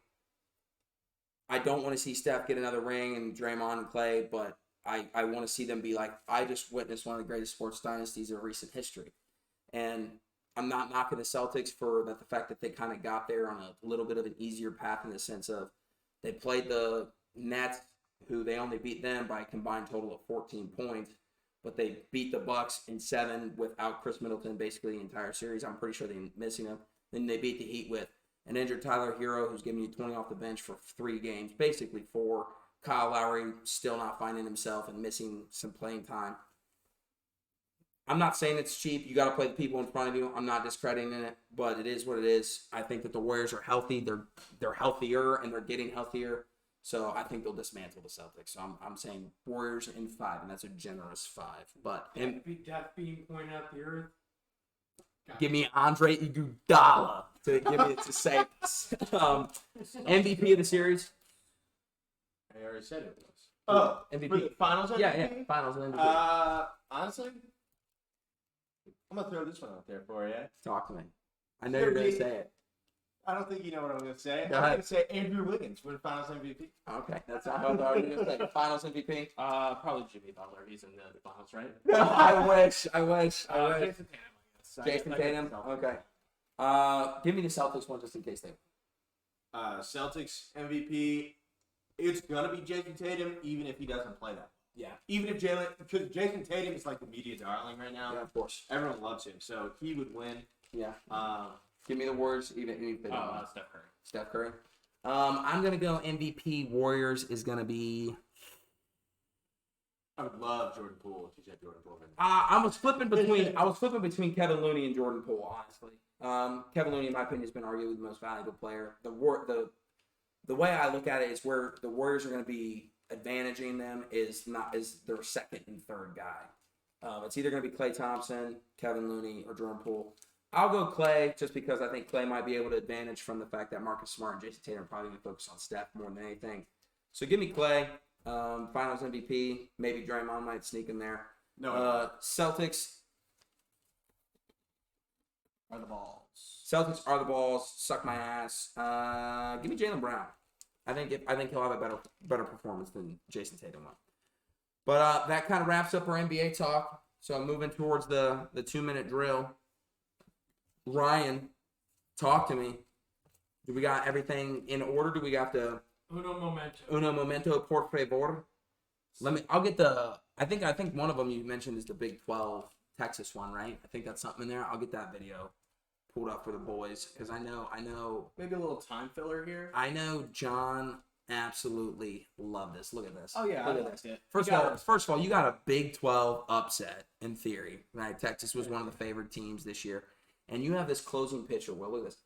[SPEAKER 1] I don't want to see Steph get another ring and Draymond and Clay, but I want to see them be like, I just witnessed one of the greatest sports dynasties of recent history. And I'm not knocking the Celtics for the fact that they kind of got there on a little bit of an easier path in the sense of they played the Nets, who they only beat them by a combined total of 14 points, but they beat the Bucks in 7 without Chris Middleton basically the entire series. I'm pretty sure they're missing him. Then they beat the Heat with an injured Tyler Hero, who's giving you 20 off the bench for 3 games, basically 4. Kyle Lowry still not finding himself and missing some playing time. I'm not saying it's cheap. You got to play the people in front of you. I'm not discrediting it, but it is what it is. I think that the Warriors are healthy. They're healthier, and they're getting healthier. So I think they'll dismantle the Celtics. So I'm saying Warriors in 5, and that's a generous 5. But
[SPEAKER 4] Death being pointed at the earth.
[SPEAKER 1] give me Andre Iguodala to give me to say this. MVP of the series.
[SPEAKER 2] I already said it was.
[SPEAKER 1] Oh, MVP.
[SPEAKER 2] For the finals MVP?
[SPEAKER 1] Yeah, finals and MVP.
[SPEAKER 2] Honestly, I'm going to throw this one out there for you.
[SPEAKER 1] Talk to me. I know you're going to say it.
[SPEAKER 2] I don't think you know what I'm going to say.
[SPEAKER 1] Go
[SPEAKER 2] I'm
[SPEAKER 1] ahead.
[SPEAKER 2] going to say Andrew Wiggins win finals MVP.
[SPEAKER 1] Okay, that's not what I was going to say. Finals MVP.
[SPEAKER 3] Probably Jimmy Butler. He's in the finals, right?
[SPEAKER 1] I wish.
[SPEAKER 3] Jason Tatum, I guess.
[SPEAKER 1] Jason Tatum. Okay. Give me the Celtics one just in case they.
[SPEAKER 2] Celtics MVP. It's gonna be Jason Tatum, even if he doesn't play that.
[SPEAKER 1] Yeah.
[SPEAKER 2] Even if because Jason Tatum is like the media darling right now.
[SPEAKER 1] Yeah, of course.
[SPEAKER 2] Everyone loves him, so he would win.
[SPEAKER 1] Yeah. Give me the Warriors, even if they don't.
[SPEAKER 3] Steph Curry.
[SPEAKER 1] Steph Curry. I'm gonna go MVP. Warriors is gonna be.
[SPEAKER 2] I would love Jordan Poole if you said Jordan Poole.
[SPEAKER 1] I was flipping between Kevin Looney and Jordan Poole, honestly. Kevin Looney, in my opinion, has been arguably the most valuable player. The way I look at it is where the Warriors are going to be advantaging them is their second and third guy. It's either going to be Klay Thompson, Kevin Looney, or Jordan Poole. I'll go Klay just because I think Klay might be able to advantage from the fact that Marcus Smart and Jason Tatum are probably going to focus on Steph more than anything. So give me Klay, Finals MVP. Maybe Draymond might sneak in there.
[SPEAKER 2] No.
[SPEAKER 1] Celtics
[SPEAKER 3] Are the balls.
[SPEAKER 1] Celtics are the balls. Suck my ass. Give me Jaylen Brown. I think he'll have a better performance than Jason Tatum will. But that kind of wraps up our NBA talk. So I'm moving towards the 2-minute drill. Ryan, talk to me. Do we got everything in order? Do we got the
[SPEAKER 4] Uno momento,
[SPEAKER 1] por favor? I'll get the. I think one of them you mentioned is the Big 12 Texas one, right? I think that's something in there. I'll get that video pulled up for the boys because I know.
[SPEAKER 3] Maybe a little time filler here.
[SPEAKER 1] I know John absolutely loved this. Look at this.
[SPEAKER 3] Oh yeah,
[SPEAKER 1] Look
[SPEAKER 3] I
[SPEAKER 1] at
[SPEAKER 3] liked
[SPEAKER 1] this.
[SPEAKER 3] it.
[SPEAKER 1] First of all, you got a Big 12 upset in theory. Right? Texas was one of the favored teams this year, and you have this closing pitcher. Well, look at this.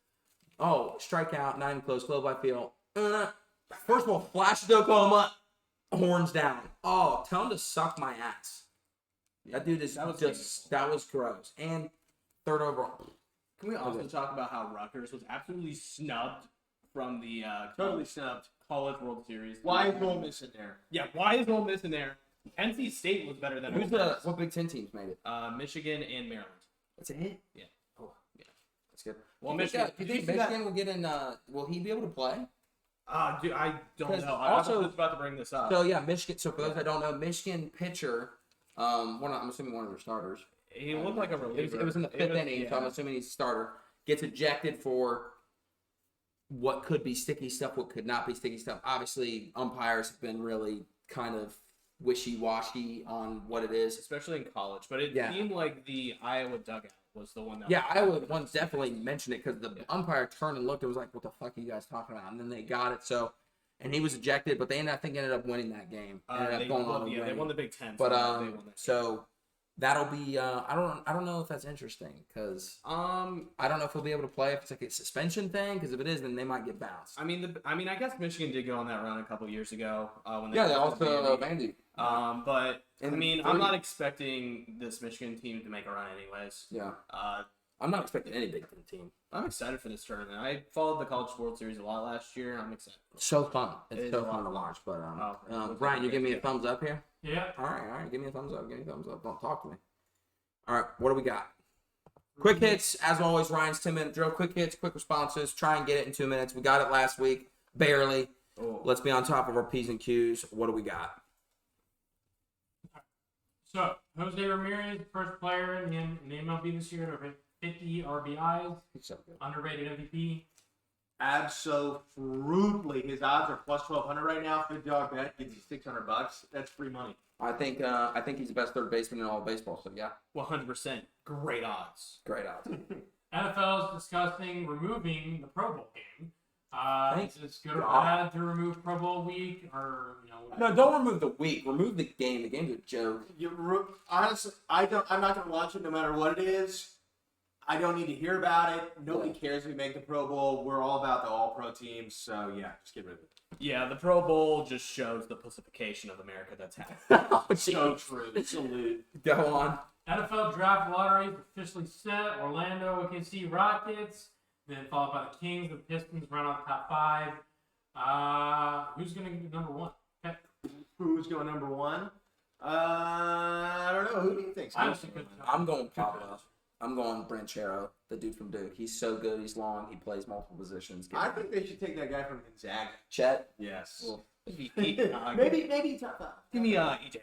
[SPEAKER 1] Oh, strikeout, not even close. Close by field. First of all, flashes to Oklahoma, horns down. Oh, tell him to suck my ass. That dude is that was gross. And third overall.
[SPEAKER 3] Can we also talk about how Rutgers was absolutely snubbed from the
[SPEAKER 2] Totally snubbed.
[SPEAKER 3] College World Series?
[SPEAKER 2] Why is Ole Miss in there?
[SPEAKER 3] Yeah, why is Ole Miss in there? NC State was better than
[SPEAKER 1] What Big Ten teams made it?
[SPEAKER 3] Michigan and Maryland.
[SPEAKER 1] That's it?
[SPEAKER 3] Yeah.
[SPEAKER 1] Oh, yeah. That's good.
[SPEAKER 3] Well,
[SPEAKER 1] Do you think Michigan will get in, will he be able to play?
[SPEAKER 3] Dude, I don't know. I
[SPEAKER 1] Also-
[SPEAKER 3] was about to bring this up.
[SPEAKER 1] So, yeah, Michigan. So, for those that don't know, Michigan pitcher, I'm assuming one of their starters.
[SPEAKER 3] He looked like a reliever.
[SPEAKER 1] It was in the fifth inning, so I'm assuming he's a starter. Gets ejected for what could be sticky stuff, what could not be sticky stuff. Obviously, umpires have been really kind of wishy-washy on what it is.
[SPEAKER 3] Especially in college. But it
[SPEAKER 1] Yeah.
[SPEAKER 3] seemed like the Iowa dugout was the one that.
[SPEAKER 1] Yeah, Iowa once definitely mentioned it because the umpire turned and looked and was like, "What the fuck are you guys talking about?" And then they got it. So, and he was ejected, but they ended up winning that game.
[SPEAKER 3] They won the Big Ten.
[SPEAKER 1] But
[SPEAKER 3] they won that
[SPEAKER 1] so that'll be I don't know if that's interesting because I don't know if he'll be able to play if it's like a suspension thing because if it is, then they might get bounced.
[SPEAKER 3] I mean, I guess Michigan did go on that run a couple years ago when they
[SPEAKER 1] They also Vandy.
[SPEAKER 3] But
[SPEAKER 1] And
[SPEAKER 3] I mean,
[SPEAKER 1] three.
[SPEAKER 3] I'm not expecting this Michigan team to make a run anyways.
[SPEAKER 1] Yeah. I'm not expecting any Big Ten team.
[SPEAKER 3] I'm excited for this tournament. I followed the College World Series a lot last year. I'm excited.
[SPEAKER 1] So fun.
[SPEAKER 3] It
[SPEAKER 1] It's
[SPEAKER 3] is
[SPEAKER 1] so
[SPEAKER 3] a lot
[SPEAKER 1] fun to
[SPEAKER 3] of fun.
[SPEAKER 1] watch. But
[SPEAKER 3] Brian,
[SPEAKER 1] you give me a thumbs up here.
[SPEAKER 4] Yeah.
[SPEAKER 1] All right. Give me a thumbs up. Don't talk to me. All right. What do we got? Quick hits, as always. Ryan's 10-minute drill. Quick hits, quick responses. Try and get it in 2 minutes. We got it last week, barely.
[SPEAKER 3] Oh.
[SPEAKER 1] Let's be on top of our P's and Q's. What do we got?
[SPEAKER 4] So, Jose Ramirez, first player in the MLB this year to hit 50 RBIs,
[SPEAKER 1] He's so good.
[SPEAKER 4] underrated MVP.
[SPEAKER 2] Absolutely. His odds are plus 1,200 right now. Good dog bet gets you $600. That's free money.
[SPEAKER 1] I think he's the best third baseman in all of baseball. So yeah,
[SPEAKER 3] 100%. Great odds.
[SPEAKER 1] great odds.
[SPEAKER 4] NFL is discussing removing the Pro Bowl game.
[SPEAKER 1] Thanks.
[SPEAKER 4] Is it good or
[SPEAKER 1] God.
[SPEAKER 4] bad to remove Pro Bowl week, or
[SPEAKER 1] No, don't remove the week. Remove the game. The game's a joke.
[SPEAKER 2] Honestly, I'm not going to watch it no matter what it is. I don't need to hear about it. Nobody cares if we make the Pro Bowl. We're all about the All-Pro teams. So, yeah, just get rid of it.
[SPEAKER 3] Yeah, the Pro Bowl just shows the pussification of America that's happening.
[SPEAKER 1] Oh,
[SPEAKER 2] So
[SPEAKER 1] geez.
[SPEAKER 2] true. Salute.
[SPEAKER 1] Go on.
[SPEAKER 4] NFL draft lottery is officially set. Orlando OKC Rockets, then followed by the Kings. The Pistons round out the top 5. Who's going to be number 1? Okay.
[SPEAKER 2] Who's going number 1? I don't know. Who do you think?
[SPEAKER 1] I'm going Pablo. I'm going Branchero, the dude from Duke. He's so good. He's long. He plays multiple positions.
[SPEAKER 2] I think they should take that guy from Gonzaga.
[SPEAKER 1] Chet.
[SPEAKER 2] Yes.
[SPEAKER 1] Well,
[SPEAKER 2] Maybe top 5.
[SPEAKER 3] Give me EJ.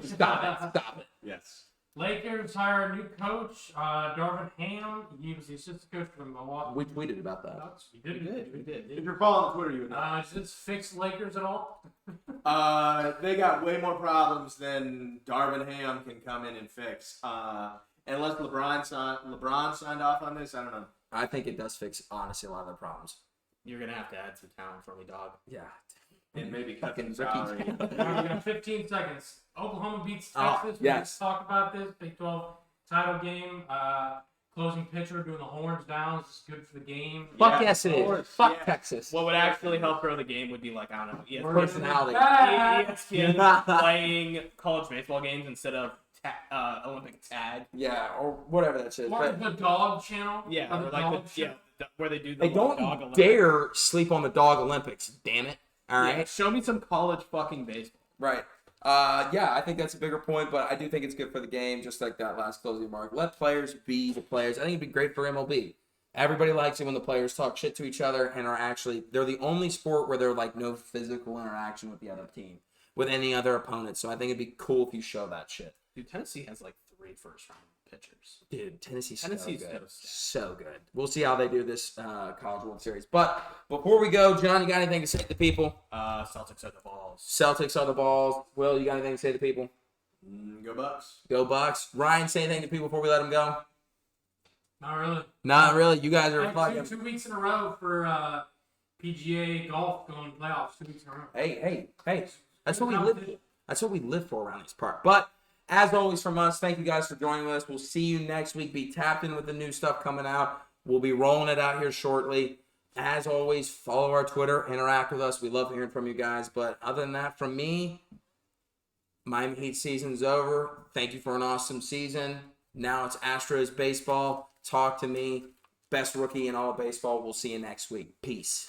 [SPEAKER 1] Stop it.
[SPEAKER 2] Yes.
[SPEAKER 4] Lakers hire a new coach, Darvin Ham. He was the assistant coach for the Milwaukee
[SPEAKER 1] We tweeted about that.
[SPEAKER 4] Bucks. We did.
[SPEAKER 2] If you're following Twitter, you would know.
[SPEAKER 4] Does this fix Lakers at all?
[SPEAKER 2] They got way more problems than Darvin Ham can come in and fix. Unless LeBron signed off on this, I don't know.
[SPEAKER 1] I think it does fix, honestly, a lot of their problems.
[SPEAKER 3] You're going to have to add some talent for me, dog.
[SPEAKER 1] Yeah.
[SPEAKER 2] And maybe cut
[SPEAKER 1] Fucking
[SPEAKER 2] some salary.
[SPEAKER 4] All right, we got 15 seconds. Oklahoma beats
[SPEAKER 1] Oh,
[SPEAKER 4] Texas.
[SPEAKER 1] yes.
[SPEAKER 4] We talked about this. Big 12 title game. Closing pitcher doing the horns down. This is good for the game.
[SPEAKER 1] Fuck
[SPEAKER 2] Yeah,
[SPEAKER 1] yes, it
[SPEAKER 2] of
[SPEAKER 1] is.
[SPEAKER 2] course,
[SPEAKER 1] Fuck
[SPEAKER 2] yeah.
[SPEAKER 1] Texas.
[SPEAKER 3] What would actually help grow the game would be like, I don't know, ESPN,
[SPEAKER 1] Personality.
[SPEAKER 3] ESPN playing college baseball games instead of Olympic tag.
[SPEAKER 1] Yeah, or whatever that shit is.
[SPEAKER 4] Or
[SPEAKER 1] But
[SPEAKER 4] the dog channel.
[SPEAKER 3] Yeah,
[SPEAKER 4] Or
[SPEAKER 3] or
[SPEAKER 4] the
[SPEAKER 3] like
[SPEAKER 4] dog
[SPEAKER 3] the, yeah, where they do the
[SPEAKER 1] Hey,
[SPEAKER 3] dog
[SPEAKER 1] don't
[SPEAKER 3] Olympics.
[SPEAKER 1] dare sleep on the dog Olympics. Damn it. All
[SPEAKER 3] Yeah,
[SPEAKER 1] right.
[SPEAKER 3] show me some college fucking baseball.
[SPEAKER 1] Right. Yeah, I think that's a bigger point, but I do think it's good for the game, just like that last closing remark. Let players be the players. I think it'd be great for MLB. Everybody likes it when the players talk shit to each other and are actually, they're the only sport where they're like no physical interaction with the other team, with any other opponent. So I think it'd be cool if you show that shit.
[SPEAKER 3] Dude, Tennessee has like 3 first-round pitchers.
[SPEAKER 1] Dude, Tennessee's so
[SPEAKER 3] Tennessee's
[SPEAKER 1] good.
[SPEAKER 3] so sick.
[SPEAKER 1] So good. We'll see how they do this College World Series. But before we go, John, you got anything to say to the people?
[SPEAKER 3] Celtics are the balls.
[SPEAKER 1] Celtics are the balls. Will, you got anything to say to people?
[SPEAKER 2] Go Bucks.
[SPEAKER 1] Go Bucks. Ryan, say anything to people before we let them go?
[SPEAKER 4] Not really.
[SPEAKER 1] Not really. You guys are
[SPEAKER 4] Hey,
[SPEAKER 1] fucking.
[SPEAKER 4] 2 weeks in a row for PGA golf going playoffs. 2 weeks in a row.
[SPEAKER 1] Hey. That's what we live. That's what we live for around these parts. But as always, from us, thank you guys for joining us. We'll see you next week. Be tapped in with the new stuff coming out. We'll be rolling it out here shortly. As always, follow our Twitter, interact with us. We love hearing from you guys. But other than that, from me, Miami Heat season's over. Thank you for an awesome season. Now it's Astros baseball. Talk to me. Best rookie in all of baseball. We'll see you next week. Peace.